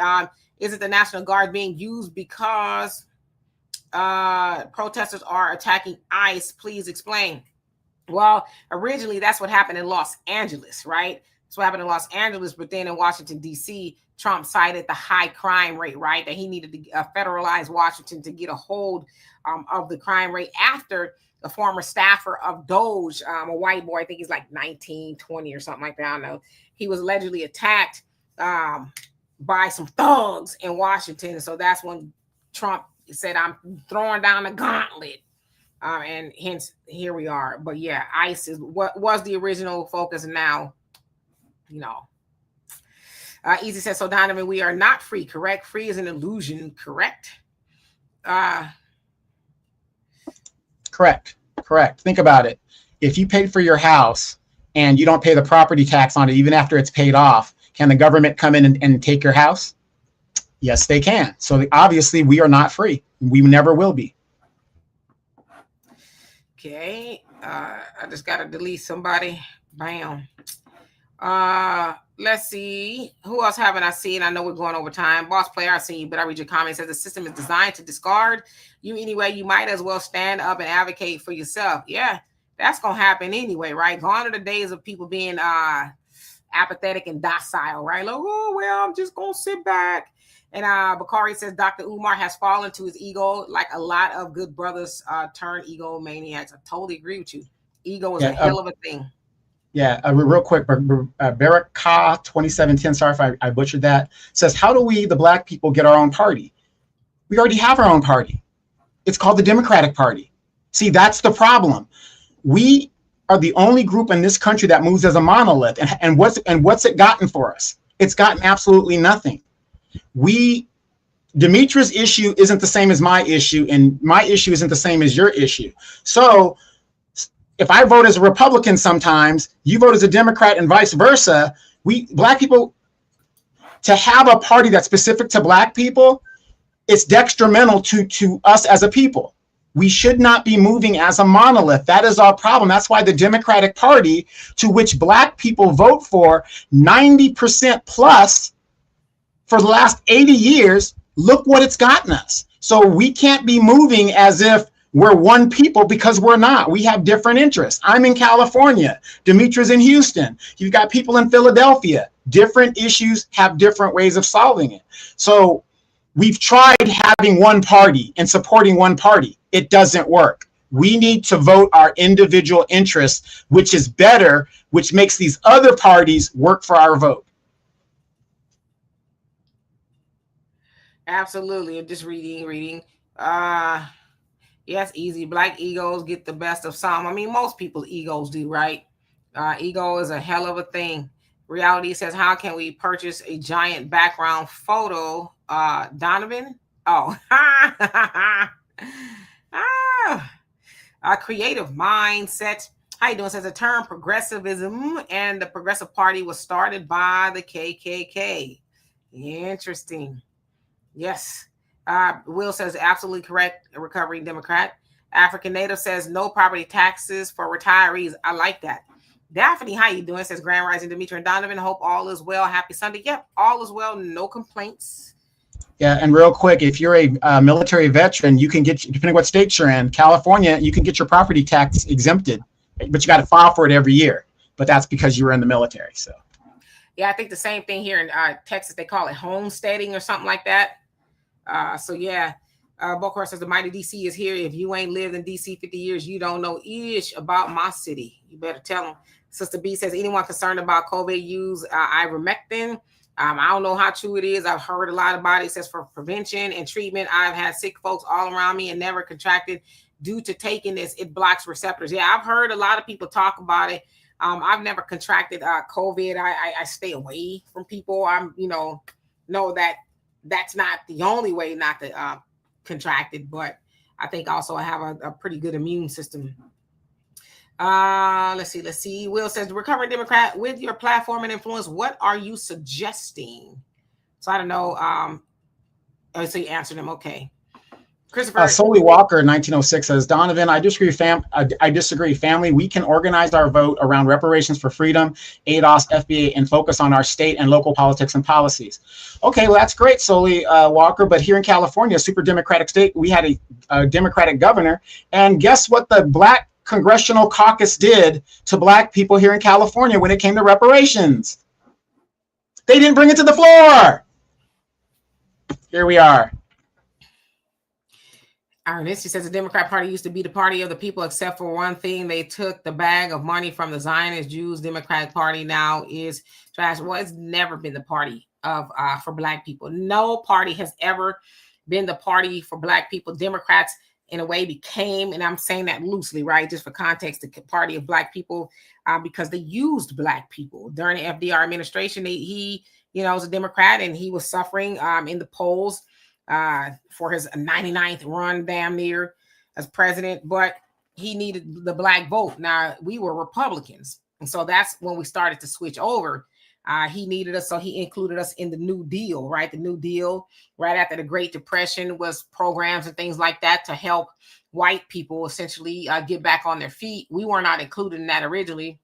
Is it the National Guard being used because protesters are attacking ICE? Please explain. Well, originally that's what happened in Los Angeles, right? That's what happened in Los Angeles, but then in Washington, D.C., Trump cited the high crime rate, right? That he needed to federalize Washington to get a hold of the crime rate after the former staffer of Doge, a white boy, I think he's like 19, 20 or something like that. I don't know. He was allegedly attacked by some thugs in Washington. So that's when Trump said, I'm throwing down the gauntlet. And hence here we are. But yeah, ICE is what was the original focus. Now, Easy says, so Donovan, we are not free, correct? Free is an illusion, correct? Correct. Think about it. If you paid for your house and you don't pay the property tax on it, even after it's paid off, can the government come in and take your house? Yes, they can. So obviously we are not free. We never will be. Okay. I just got to delete somebody. Bam. Let's see. Who else haven't I seen? I know we're going over time. Boss Player, I see you, but I read your comments. Says the system is designed to discard you anyway. You might as well stand up and advocate for yourself. Yeah, that's going to happen anyway, right? Gone are the days of people being apathetic and docile, right? Like, oh, well, I'm just going to sit back. And Bakari says Dr. Umar has fallen to his ego like a lot of good brothers turn egomaniacs. I totally agree with you. Ego is a hell of a thing. Yeah, real quick, Baraka 2710, sorry if I butchered that, says, how do we, the Black people, get our own party? We already have our own party. It's called the Democratic Party. See, that's the problem. We are the only group in this country that moves as a monolith. And what's it gotten for us? It's gotten absolutely nothing. Demetra's issue isn't the same as my issue, and my issue isn't the same as your issue. So if I vote as a Republican sometimes, you vote as a Democrat and vice versa. We Black people, to have a party that's specific to Black people, it's detrimental to us as a people. We should not be moving as a monolith. That is our problem. That's why the Democratic Party, to which Black people vote for 90% plus for the last 80 years, look what it's gotten us. So we can't be moving as if we're one people, because we're not. We have different interests. I'm in California. Demetra's in Houston. You've got people in Philadelphia. Different issues have different ways of solving it. So we've tried having one party and supporting one party. It doesn't work. We need to vote our individual interests, which is better, which makes these other parties work for our vote. Absolutely. I'm just reading. Yes, easy. Black egos get the best of some. I mean, most people's egos do, right? Ego is a hell of a thing. Reality says, how can we purchase a giant background photo? Donovan? Oh. A creative mindset. How you doing? Says the term progressivism and the Progressive Party was started by the KKK. Interesting. Yes. Will says absolutely correct. A recovering Democrat. African Native says no property taxes for retirees. I like that. Daphne, how you doing? Says Grand Rising Dimitri and Donovan. Hope all is well. Happy Sunday. Yep, all is well. No complaints. Yeah, and real quick, if you're a military veteran, you can get, depending what state you're in, California, you can get your property tax exempted, but you got to file for it every year. But that's because you were in the military. So. Yeah, I think the same thing here in Texas. They call it homesteading or something like that. So yeah, Bokor says the mighty DC is here. If you ain't lived in DC 50 years, you don't know ish about my city. You better tell them. Sister B says anyone concerned about COVID use ivermectin. I don't know how true it is. I've heard a lot about it. It says for prevention and treatment. I've had sick folks all around me and never contracted due to taking this. It blocks receptors. Yeah, I've heard a lot of people talk about it. I've never contracted COVID. I stay away from people. I'm, know that that's not the only way not to contract it, but I think also I have a pretty good immune system. Let's see. Will says, recovering Democrat, with your platform and influence, what are you suggesting? So I don't know. So you answered him. Okay. Christopher. Solely Walker, 1906 says, Donovan, I disagree. I disagree. Family, we can organize our vote around reparations for freedom, ADOS, FBA, and focus on our state and local politics and policies. Okay, well, that's great, Solely Walker. But here in California, a super Democratic state, we had a Democratic governor. And guess what the Black Congressional Caucus did to Black people here in California when it came to reparations? They didn't bring it to the floor. Here we are. Ernest, he says the Democrat Party used to be the party of the people, except for one thing. They took the bag of money from the Zionist Jews. Democratic Party now is trash. Well, it's never been the party of for Black people. No party has ever been the party for Black people. Democrats, in a way, became, and I'm saying that loosely, right, just for context, the party of Black people because they used Black people during the FDR administration. He was a Democrat, and he was suffering in the polls for his 99th run damn near as president, but he needed the Black vote. Now, we were Republicans, and so that's when we started to switch over. He needed us, so he included us in the New Deal, right? The New Deal, right after the Great Depression, was programs and things like that to help white people essentially get back on their feet. We were not included in that originally,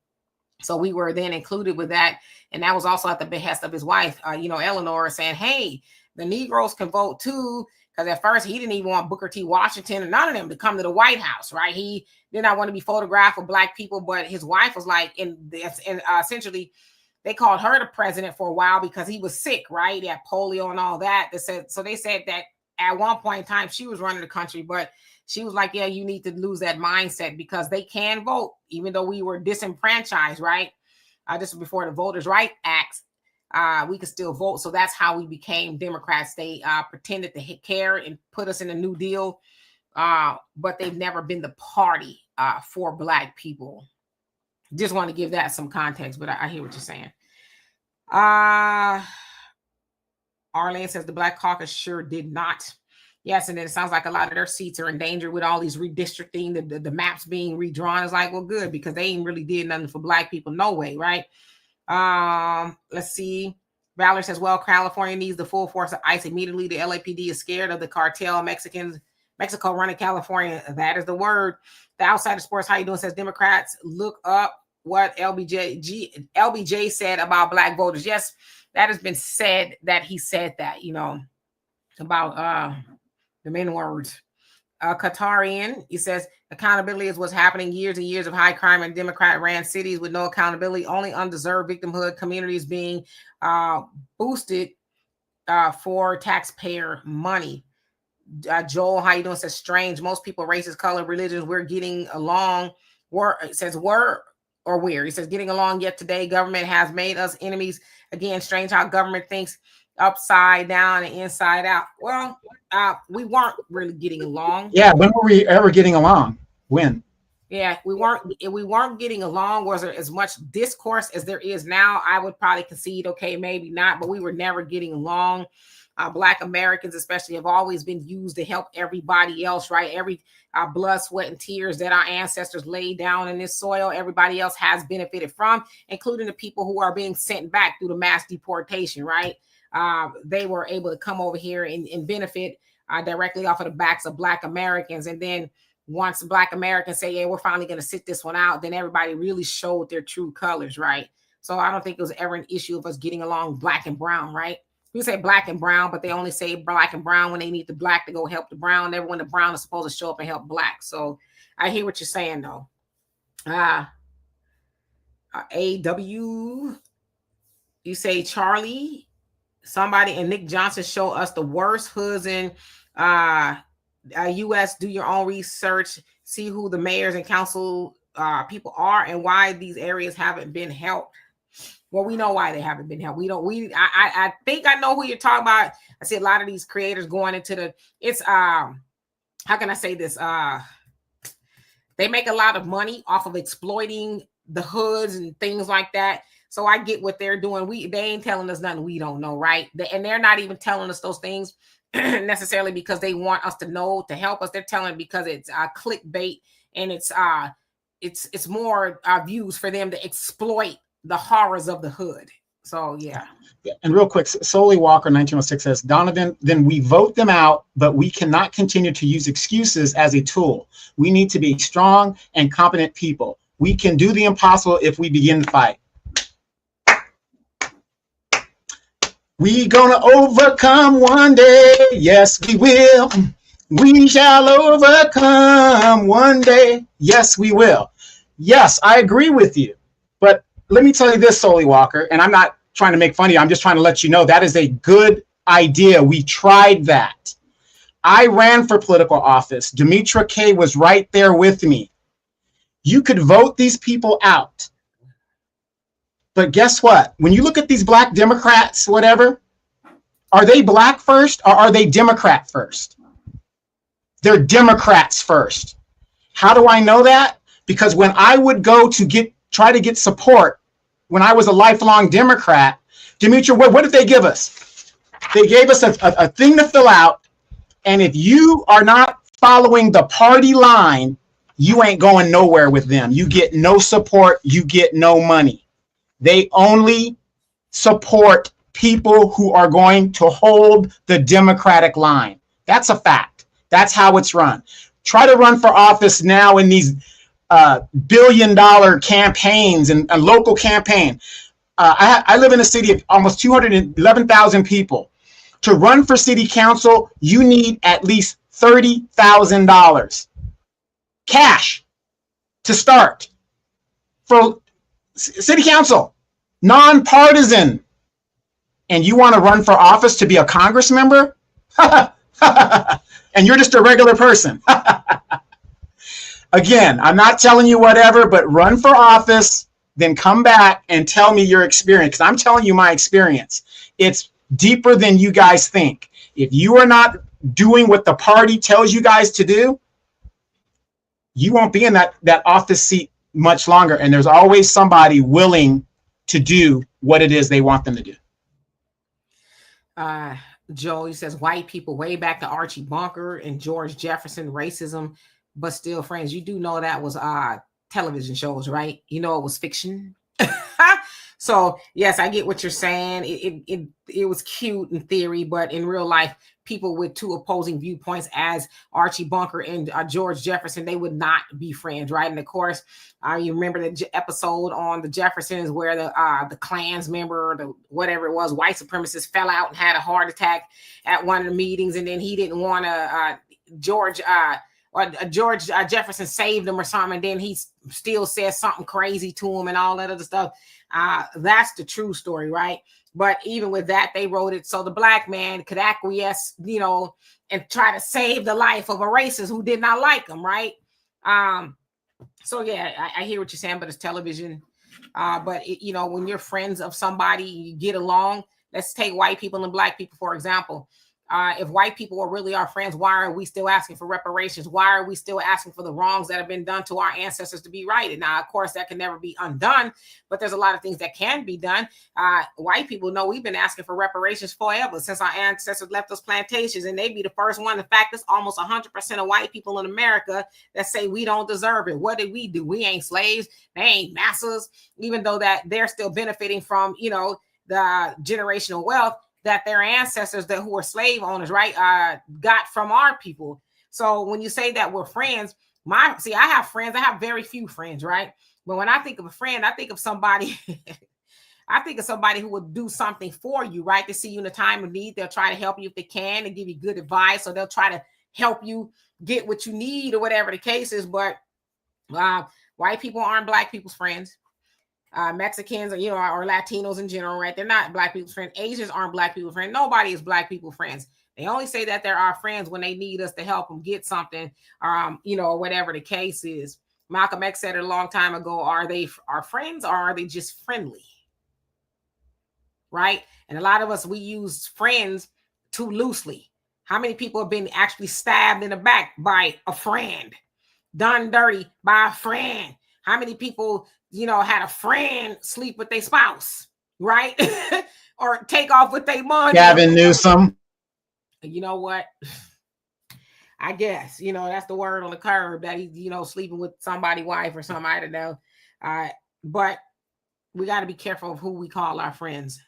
so we were then included with that, and that was also at the behest of his wife, Eleanor, saying, hey, the Negroes can vote too, because at first he didn't even want Booker T. Washington and none of them to come to the White House, right? He did not want to be photographed with Black people, but his wife was like, and essentially they called her the president for a while because he was sick, right? He had polio and all that. They said that at one point in time she was running the country, but she was like, yeah, you need to lose that mindset because they can vote, even though we were disenfranchised, right? This was before the Voters' Rights Act. We could still vote. So that's how we became Democrats. They pretended to care and put us in a New Deal, but they've never been the party for Black people. Just want to give that some context, but I hear what you're saying. Arlene says the Black Caucus sure did not. Yes, and then it sounds like a lot of their seats are in danger with all these redistricting, the maps being redrawn. It's like, well, good, because they ain't really did nothing for Black people, no way, right? Let's see. Valerie says, well, California needs the full force of ICE immediately. The LAPD is scared of the cartel. Mexico running California. That is the word. The Outsider Sports, how you doing? Says Democrats look up what LBJ said about Black voters. Yes, that has been said, that he said that, about the main words. Qatarian, he says accountability is what's happening. Years and years of high crime and Democrat ran cities with no accountability, only undeserved victimhood, communities being boosted for taxpayer money. Joel, how you doing? Says strange. Most people, races, color, religions, we're getting along. It says we're or where. He says getting along yet today. Government has made us enemies. Again, strange how government thinks upside down and inside out. Well, we weren't really getting along. Yeah, when were we ever getting along? When? Yeah, we weren't getting along. Was there as much discourse as there is now? I would probably concede, okay, maybe not, but we were never getting along. Black Americans especially have always been used to help everybody else, right? Every blood, sweat, and tears that our ancestors laid down in this soil, everybody else has benefited from, including the people who are being sent back through the mass deportation, right? they were able to come over here and benefit directly off of the backs of Black Americans. And then once Black Americans say, yeah, we're finally going to sit this one out, then everybody really showed their true colors, right? So I don't think it was ever an issue of us getting along Black and brown, right? We say Black and brown, but they only say Black and brown when they need the Black to go help the brown, never when the brown is supposed to show up and help Black. So I hear what you're saying, though. AW, you say Charlie, somebody and Nick Johnson show us the worst hoods in U.S. Do your own research, see who the mayors and council people are and why these areas haven't been helped. Well, we know why they haven't been helped. I think I know who you're talking about. I see a lot of these creators going into how can I say this? They make a lot of money off of exploiting the hoods and things like that. So I get what they're doing. They ain't telling us nothing we don't know, right? And they're not even telling us those things necessarily because they want us to know, to help us. They're telling because it's clickbait and it's more views for them to exploit the horrors of the hood. So yeah. And real quick, Solely Walker 1906 says, Donovan, then we vote them out, but we cannot continue to use excuses as a tool. We need to be strong and competent people. We can do the impossible if we begin to fight. We gonna overcome one day. Yes, we will. We shall overcome one day. Yes, we will. Yes, I agree with you. But let me tell you this, Solely Walker, and I'm not trying to make fun of you. I'm just trying to let you know that is a good idea. We tried that. I ran for political office. Demetra K was right there with me. You could vote these people out. But guess what? When you look at these Black Democrats, whatever, are they Black first or are they Democrat first? They're Democrats first. How do I know that? Because when I would go to try to get support, when I was a lifelong Democrat, Demetra, what did they give us? They gave us a thing to fill out. And if you are not following the party line, you ain't going nowhere with them. You get no support. You get no money. They only support people who are going to hold the Democratic line. That's a fact. That's how it's run. Try to run for office now in these billion-dollar campaigns and local campaign. I live in a city of almost 211,000 people. To run for city council, you need at least $30,000 cash to start. For city council, nonpartisan. And you want to run for office to be a Congress member? And you're just a regular person. Again, I'm not telling you whatever, but run for office, then come back and tell me your experience. Because I'm telling you my experience. It's deeper than you guys think. If you are not doing what the party tells you guys to do, you won't be in that office seat much longer. And there's always somebody willing to do what it is they want them to do. Joe, he says white people way back to Archie Bunker and George Jefferson, racism, but still friends. You do know that was television shows, right? You know it was fiction. So yes, I get what you're saying. It was cute in theory, but in real life, people with two opposing viewpoints, as Archie Bunker and George Jefferson, they would not be friends, right? And of course, you remember the episode on the Jeffersons where the Klans member, the whatever it was, white supremacist, fell out and had a heart attack at one of the meetings, and then he didn't want to George Jefferson saved him or something, and then he still says something crazy to him and all that other stuff. That's the true story, right? But even with that, they wrote it so the black man could acquiesce, and try to save the life of a racist who did not like him, right? So yeah, I hear what you're saying, but it's television. But when you're friends of somebody, you get along. Let's take white people and black people, for example. If white people are really our friends, why are we still asking for reparations? Why are we still asking for the wrongs that have been done to our ancestors to be righted? Now, of course, that can never be undone, but there's a lot of things that can be done. White people know we've been asking for reparations forever since our ancestors left us plantations, and they be the first one. In fact, it's almost 100% of white people in America that say we don't deserve it. What did we do? We ain't slaves. They ain't masters, even though that they're still benefiting from, the generational wealth. that their ancestors who were slave owners, right, got from our people. So when you say that we're friends, I have friends. I have very few friends, right? But when I think of a friend, I think of somebody. I think of somebody who will do something for you, right? To see you in a time of need. They'll try to help you if they can and give you good advice, or they'll try to help you get what you need or whatever the case is. But white people aren't black people's friends. Mexicans or Latinos in general, right? They're not black people's friends. Asians aren't black people's friends. Nobody is black people's friends. They only say that they're our friends when they need us to help them get something, or whatever the case is. Malcolm X said it a long time ago, are they our friends or are they just friendly? Right? And a lot of us, we use friends too loosely. How many people have been actually stabbed in the back by a friend? Done dirty by a friend? How many people, had a friend sleep with their spouse, right? Or take off with their money? Gavin Newsom. You know what? I guess, that's the word on the curb, that he's, sleeping with somebody's wife or something. I don't know. But we got to be careful of who we call our friends.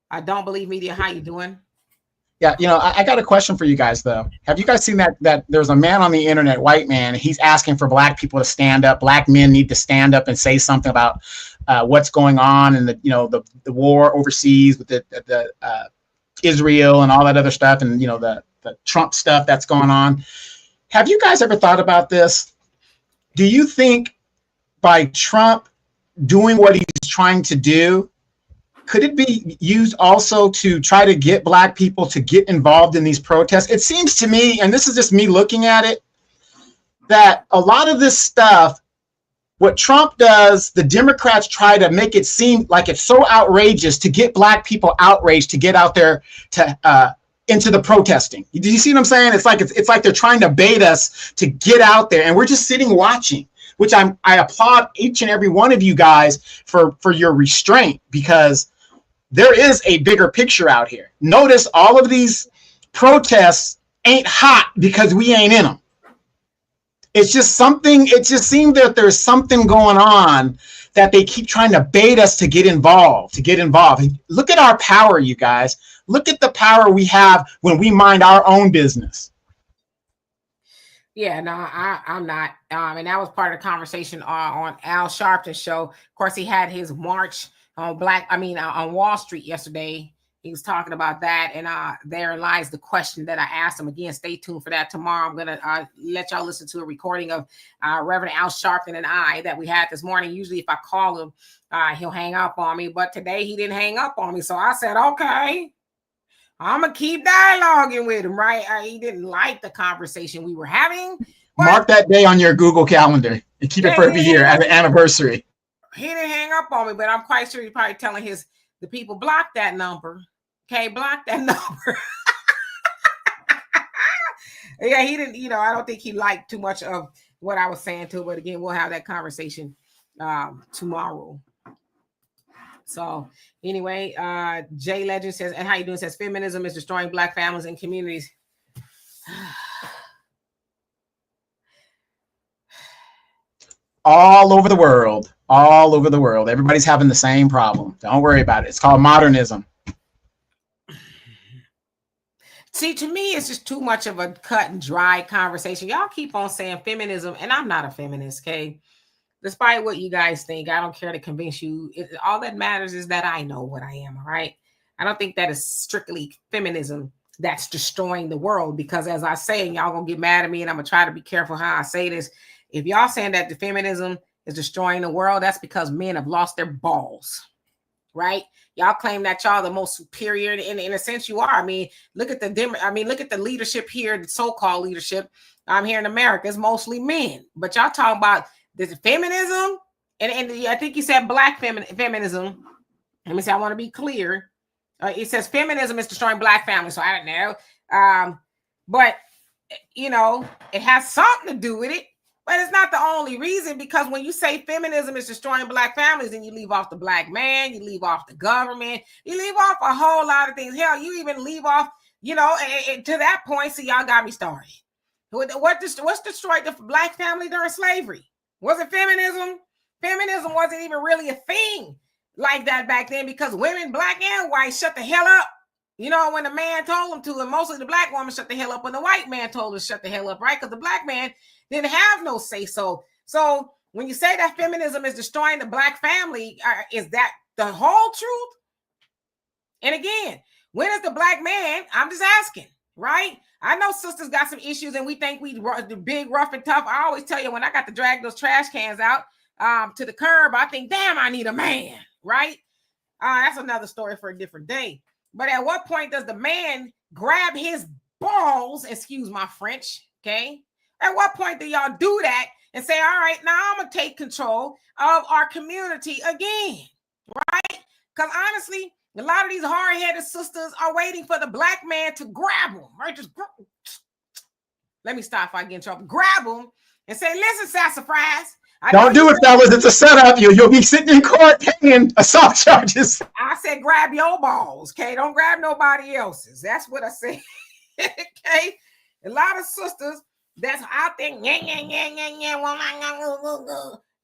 I don't believe media. How you doing? Yeah, I got a question for you guys, though. Have you guys seen that there's a man on the internet, white man, he's asking for black people to stand up. Black men need to stand up and say something about what's going on in the war overseas with the Israel and all that other stuff, and the Trump stuff that's going on. Have you guys ever thought about this? Do you think by Trump doing what he's trying to do, could it be used also to try to get black people to get involved in these protests? It seems to me, and this is just me looking at it, that a lot of this stuff, what Trump does, the Democrats try to make it seem like it's so outrageous to get black people outraged to get out there to into the protesting. Do you see what I'm saying? It's like they're trying to bait us to get out there, and we're just sitting watching. Which I applaud each and every one of you guys for your restraint, because there is a bigger picture out here. Notice all of these protests ain't hot because we ain't in them. It's just something, it just seems that there's something going on that they keep trying to bait us to get involved, Look at our power, you guys. Look at the power we have when we mind our own business. Yeah, no, I'm not. And that was part of the conversation on Al Sharpton's show. Of course, he had his march on on Wall Street yesterday. He was talking about that, and there lies the question that I asked him. Again, stay tuned for that tomorrow. I'm gonna let y'all listen to a recording of Reverend Al Sharpton and I that we had this morning. Usually, if I call him, he'll hang up on me, but today he didn't hang up on me, so I said, okay, I'm gonna keep dialoguing with him. Right? He didn't like the conversation we were having. Mark that day on your Google Calendar and keep it for every year as an anniversary. He didn't hang up on me, but I'm quite sure he's probably telling the people, block that number. Okay, block that number. Yeah, he didn't, I don't think he liked too much of what I was saying to him, but again, we'll have that conversation tomorrow. So anyway, Jay Legend says, and how you doing? Says feminism is destroying black families and communities. All over the world. Everybody's having the same problem. Don't worry about it. It's called modernism. See, to me, it's just too much of a cut and dry conversation. Y'all keep on saying feminism, and I'm not a feminist, okay? Despite what you guys think, I don't care to convince you. All that matters is that I know what I am, all right? I don't think that is strictly feminism that's destroying the world, because as I say, and y'all gonna get mad at me, and I'm gonna try to be careful how I say this. If y'all saying that the feminism is destroying the world, that's because men have lost their balls, right? Y'all claim that y'all the most superior, and in a sense you are. I mean, look at the leadership here, the so-called leadership. Here in America, it's mostly men. But y'all talking about this feminism, and I think you said black feminism. Let me say, I want to be clear. It says feminism is destroying black families, so I don't know. But it has something to do with it. But it's not the only reason, because when you say feminism is destroying black families, then you leave off the black man, you leave off the government, you leave off a whole lot of things. Hell, you even leave off, to that point. See, y'all got me started. What's destroyed the black family during slavery? Was it feminism? Feminism wasn't even really a thing like that back then, because women, black and white, shut the hell up. You know, when the man told him to, and mostly the black woman shut the hell up when the white man told her to shut the hell up, right? Because the black man didn't have no say so. So when you say that feminism is destroying the black family, is that the whole truth? And again, when is the black man? I'm just asking, right? I know sisters got some issues and we think we big, rough, and tough. I always tell you, when I got to drag those trash cans out to the curb, I think, damn, I need a man, right? That's another story for a different day. But at what point does the man grab his balls, excuse my French, okay? At what point do y'all do that and say, all right, now I'm going to take control of our community again, right? Because honestly, a lot of these hard-headed sisters are waiting for the black man to grab them, right? Just let me stop if I get in trouble. Grab them and say, listen, sassafras. Don't do it, fellas. It's a setup. You'll be sitting in court paying assault charges. I said, grab your balls, okay? Don't grab nobody else's. That's what I said, okay? A lot of sisters that's out there,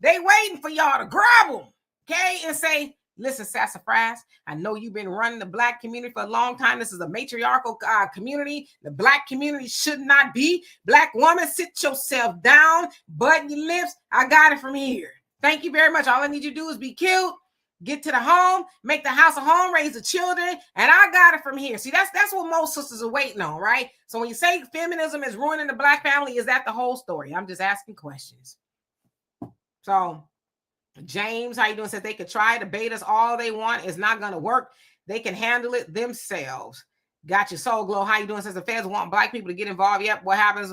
they waiting for y'all to grab them, okay? And say, listen, sassafras, I know you've been running the black community for a long time. This is a matriarchal community. The black community should not be. Black woman, sit yourself down, button your lips. I got it from here. Thank you very much. All I need you to do is be cute, get to the home, make the house a home, raise the children, and I got it from here. See, that's what most sisters are waiting on, right? So when you say feminism is ruining the black family, is that the whole story? I'm just asking questions. So James, how you doing? Says they could try to bait us all they want. It's not going to work. They can handle it themselves. Got you. Soul Glow, how you doing? Says the feds want black people to get involved. Yep. What happens?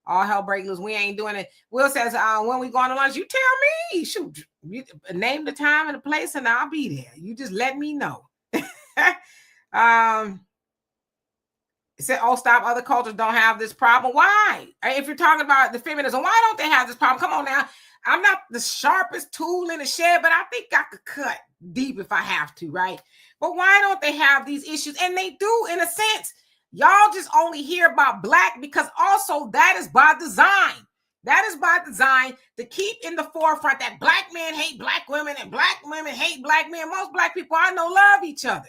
All hell break loose. We ain't doing it. Will says, when we going to lunch, you tell me. Shoot, you name the time and the place, and I'll be there. You just let me know. It said, oh, stop. Other cultures don't have this problem. Why? If you're talking about the feminism, why don't they have this problem? Come on now. I'm not the sharpest tool in the shed, but I think I could cut deep if I have to, right? But why don't they have these issues? And they do, in a sense. Y'all just only hear about black because also that is by design. That is by design to keep in the forefront that black men hate black women and black women hate black men. Most black people I know love each other.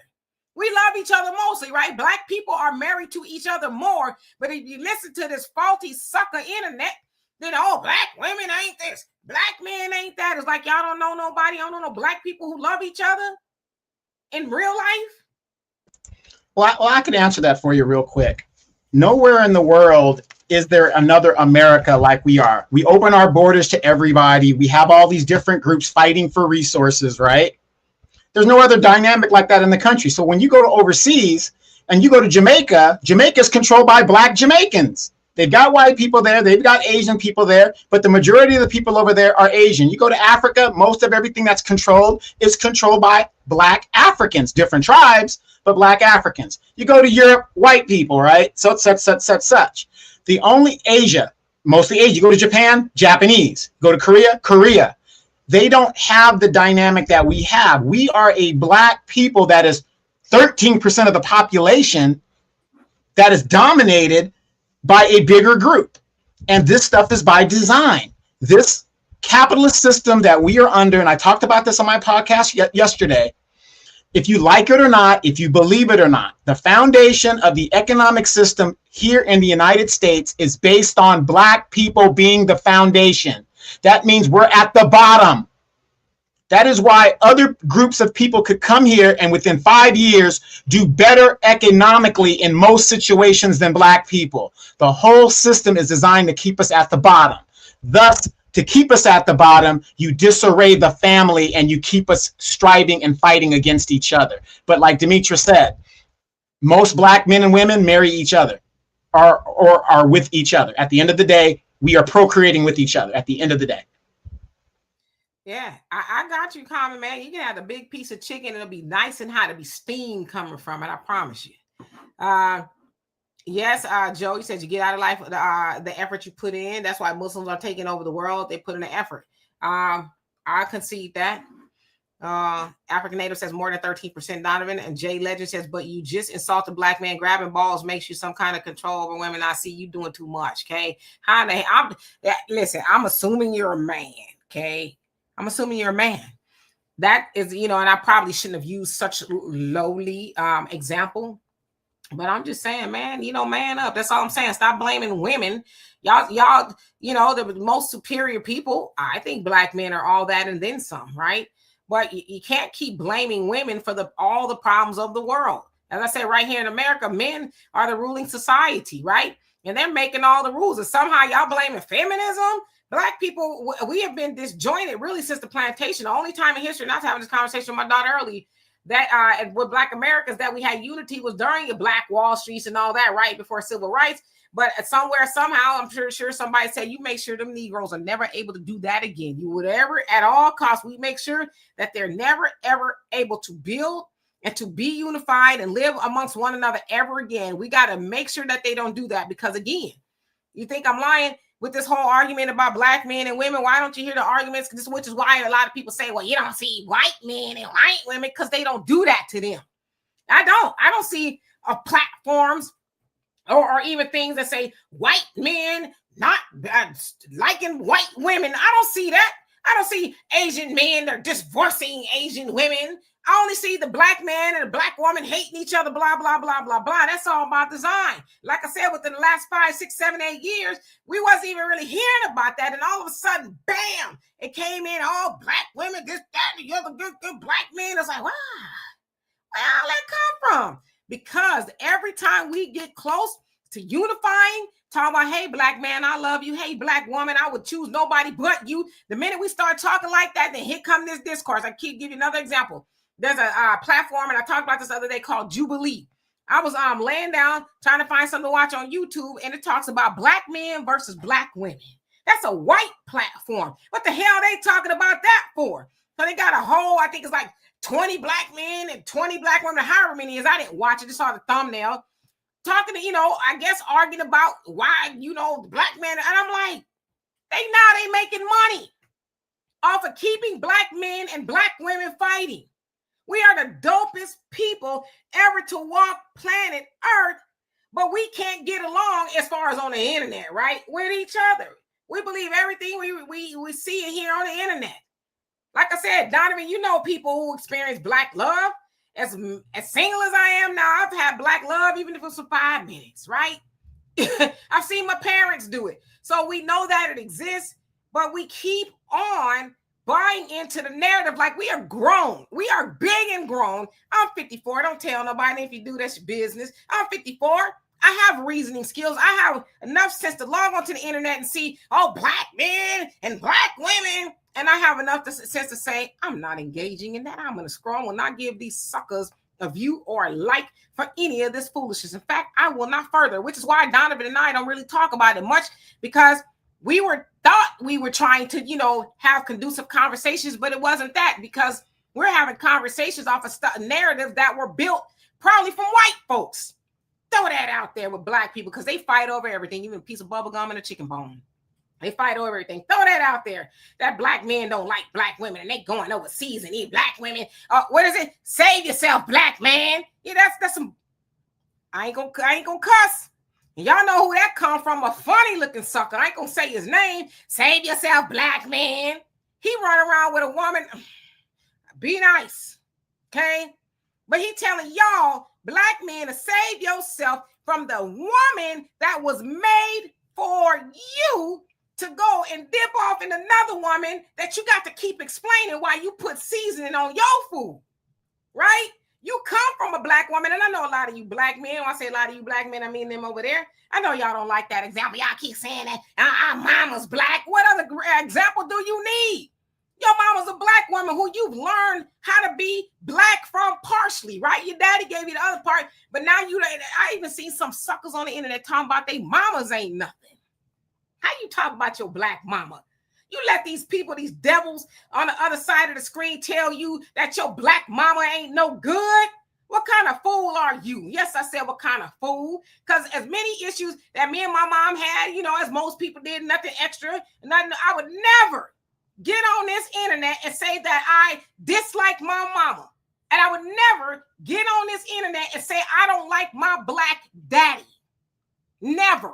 We love each other mostly, right? Black people are married to each other more. But if you listen to this faulty sucker internet, then, oh, black women ain't this. Black men ain't that. It's like y'all don't know nobody. Y'all don't know black people who love each other in real life. Well, I can answer that for you real quick. Nowhere in the world is there another America like we are. We open our borders to everybody. We have all these different groups fighting for resources, right? There's no other dynamic like that in the country. So when you go to overseas and you go to Jamaica, Jamaica's controlled by black Jamaicans. They've got white people there. They've got Asian people there. But the majority of the people over there are Asian. You go to Africa, most of everything that's controlled is controlled by black Africans, different tribes, but black Africans. You go to Europe, white people, right? So such. The only Asia, mostly Asia. You go to Japan, Japanese. Go to Korea, Korea. They don't have the dynamic that we have. We are a black people that is 13% of the population that is dominated by a bigger group. And this stuff is by design. This capitalist system that we are under, and I talked about this on my podcast yesterday, if you like it or not, if you believe it or not, the foundation of the economic system here in the United States is based on black people being the foundation. That means we're at the bottom. That is why other groups of people could come here and within 5 years do better economically in most situations than black people. The whole system is designed to keep us at the bottom. Thus, to keep us at the bottom, you disarray the family and you keep us striving and fighting against each other. But like Demetra said, most black men and women marry each other or are with each other. At the end of the day, we are procreating with each other at the end of the day. Yeah, I got you, Common Man. You can have a big piece of chicken. It'll be nice and hot. It'll be steam coming from it. I promise you. Yes, Joe, you said you get out of life the effort you put in. That's why Muslims are taking over the world. They put in the effort. I concede that. African Native says more than 13%, Donovan. And Jay Legend says, but you just insulted black man. Grabbing balls makes you some kind of control over women. I see you doing too much, okay? Listen, I'm assuming you're a man, okay? I'm assuming you're a man. that is, and I probably shouldn't have used such lowly example, but I'm just saying, man, man up. That's all I'm saying. Stop blaming women. Y'all, the most superior people. I think black men are all that and then some, right? But you can't keep blaming women for all the problems of the world. As I said, right here in America, men are the ruling society, right? And they're making all the rules. And somehow y'all blaming feminism. Black people, we have been disjointed really since the plantation. The only time in history, not having this conversation with my daughter early, that with Black Americans that we had unity was during the Black Wall Streets and all that, right before civil rights. But somewhere, somehow, I'm sure somebody said, you make sure them Negroes are never able to do that again. You would ever, at all costs, we make sure that they're never, ever able to build and to be unified and live amongst one another ever again. We got to make sure that they don't do that because, again, you think I'm lying with this whole argument about black men and women? Why don't you hear the arguments? Which is why a lot of people say, well, you don't see white men and white women because they don't do that to them. I don't see platforms or even things that say white men not liking white women. I don't see that. I don't see Asian men that are divorcing Asian women. I only see the black man and the black woman hating each other, blah, blah, blah, blah, blah. That's all about design. Like I said, within the last 5, 6, 7, 8 years, we wasn't even really hearing about that. And all of a sudden, bam, it came in, all black women, this, that, and the other, good black men. It's like, wow, where all that come from? Because every time we get close to unifying, talking about, hey, black man, I love you. Hey, black woman, I would choose nobody but you. The minute we start talking like that, then here come this discourse. I keep give you another example. There's a platform, and I talked about this the other day, called Jubilee. I was laying down trying to find something to watch on YouTube, and it talks about black men versus black women. That's a white platform. What the hell are they talking about that for? So they got a whole, I think it's like 20 black men and 20 black women, however many it is. I didn't watch it, just saw the thumbnail. Talking to, I guess arguing about why, the black man. And I'm like, they making money off of keeping black men and black women fighting. We are the dopest people ever to walk planet Earth, but we can't get along as far as on the internet, right? With each other. We believe everything we see and hear on the internet. Like I said, Donovan, people who experience black love. As single as I am now, I've had black love, even if it was for 5 minutes, right? I've seen my parents do it. So we know that it exists, but we keep on buying into the narrative like we are grown. We are big and grown. I'm 54. Don't tell nobody. If you do, that's your business. I'm 54. I have reasoning skills. I have enough sense to log onto the internet and see, black men and black women. And I have enough sense to say, I'm not engaging in that. I'm going to scroll. I will not give these suckers a view or a like for any of this foolishness. In fact, I will not further, which is why Donovan and I don't really talk about it much, because we thought we were trying to, have conducive conversations, but it wasn't that, because we're having conversations off of narratives that were built probably from white folks. Throw that out there with black people, because they fight over everything, even a piece of bubble gum and a chicken bone. They fight over everything. Throw that out there. That black men don't like black women, and they going overseas and eat black women. What is it? Save yourself, black man. Yeah, that's some. I ain't gonna cuss. And y'all know who that come from? A funny looking sucker. I ain't gonna say his name. Save yourself, black man. He run around with a woman. Be nice, okay? But he telling y'all, black men, to save yourself from the woman that was made for you to go and dip off in another woman that you got to keep explaining why you put seasoning on your food, right? You come from a black woman, and I know a lot of you black men, when I say a lot of you black men, I mean them over there. I know y'all don't like that example. Y'all keep saying that our mama's black. What other example do you need? Your mama's a black woman who you've learned how to be black from partially, right? Your daddy gave you the other part, but now I even seen some suckers on the internet talking about they mamas ain't nothing. How you talk about your black mama? You let these people, these devils on the other side of the screen tell you that your black mama ain't no good? What kind of fool are you? Yes, I said what kind of fool? Because as many issues that me and my mom had, as most people did, nothing extra, nothing, I would never get on this internet and say that I dislike my mama. And I would never get on this internet and say I don't like my black daddy. Never.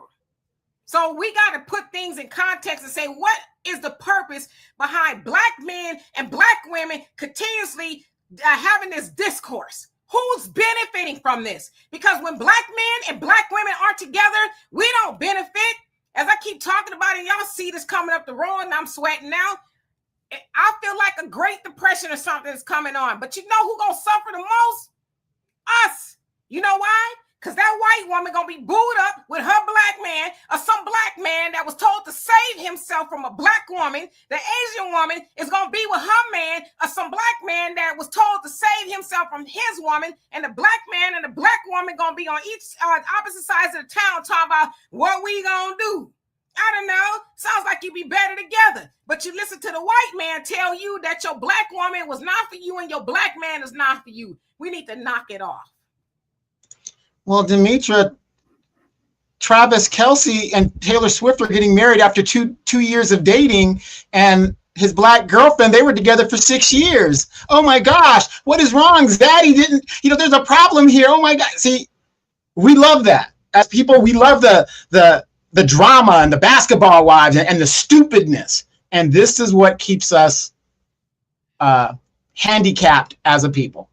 So we got to put things in context and say, what is the purpose behind black men and black women continuously having this discourse? Who's benefiting from this? Because when black men and black women aren't together, we don't benefit. As I keep talking about it, y'all see this coming up the road and I'm sweating now. I feel like a Great Depression or something is coming on. But you know who's going to suffer the most? Us. You know why? Because that white woman going to be booed up with her black man or some black man that was told to save himself from a black woman. The Asian woman is going to be with her man or some black man that was told to save himself from his woman. And the black man and the black woman going to be on each opposite sides of the town talking about what we going to do. I don't know. Sounds like you'd be better together. But you listen to the white man tell you that your black woman was not for you and your black man is not for you. We need to knock it off. Well, Demetra, Travis Kelce and Taylor Swift are getting married after two years of dating, and his black girlfriend, they were together for 6 years. Oh my gosh, what is wrong? Zaddy didn't, there's a problem here. Oh my God. See, we love that. As people, we love the drama and the basketball wives and the stupidness. And this is what keeps us handicapped as a people.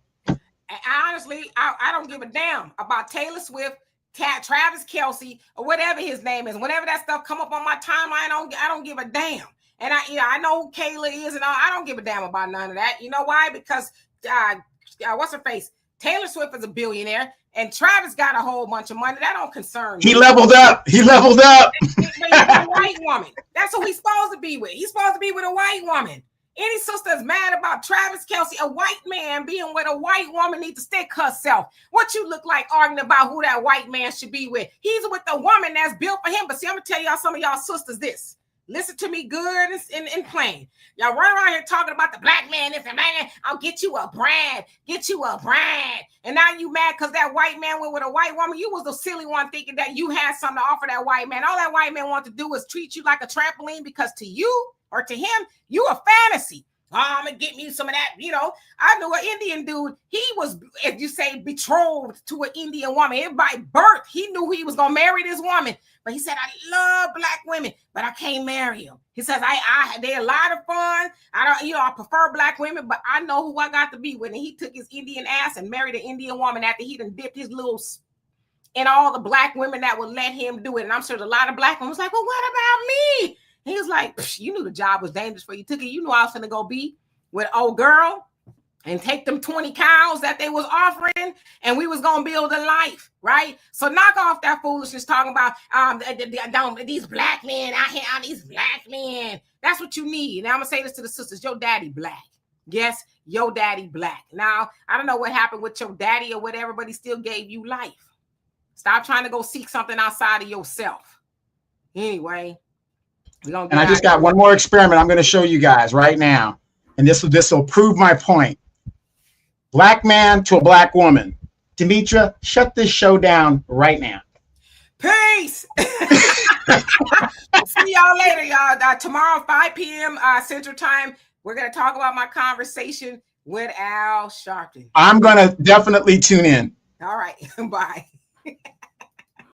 Honestly, I don't give a damn about Taylor Swift, Travis Kelce, or whatever his name is. Whenever that stuff come up on my timeline, I don't give a damn. And I know who Kayla is, and I don't give a damn about none of that. You know why? Because what's her face? Taylor Swift is a billionaire, and Travis got a whole bunch of money. That don't concern me. He leveled up. He's a white woman. That's who he's supposed to be with. He's supposed to be with a white woman. Any sister is mad about Travis Kelce, a white man being with a white woman, needs to stick herself. What you look like arguing about who that white man should be with? He's with the woman that's built for him. But see, I'm going to tell y'all, some of y'all sisters, this. Listen to me good and plain. Y'all run around here talking about the black man. If a man, I'll get you a brand. Get you a brand. And now you mad because that white man went with a white woman. You was the silly one thinking that you had something to offer that white man. All that white man wanted to do is treat you like a trampoline because to you, or to him, you a fantasy. Oh, I'm gonna get me some of that. I knew an Indian dude. He was, as you say, betrothed to an Indian woman. And by birth, he knew he was gonna marry this woman. But he said, I love black women, but I can't marry them. He says, they're a lot of fun. I prefer black women, but I know who I got to be with. And he took his Indian ass and married an Indian woman after he done dipped his little in all the black women that would let him do it. And I'm sure a lot of black women was like, well, what about me? He was like, you knew the job was dangerous for you. Took it. You knew I was going to go be with old girl and take them 20 cows that they was offering, and we was going to build a life, right? So knock off that foolishness talking about these black men out here, these black men. That's what you need. Now I'm going to say this to the sisters. Your daddy black. Yes, your daddy black. Now, I don't know what happened with your daddy or whatever, but he still gave you life. Stop trying to go seek something outside of yourself. Anyway. And I just got one more experiment I'm going to show you guys right now. And this will prove my point. Black man to a black woman. Demetra, shut this show down right now. Peace. See y'all later, y'all. Tomorrow, 5 p.m. Central Time, we're going to talk about my conversation with Al Sharpton. I'm going to definitely tune in. All right. Bye.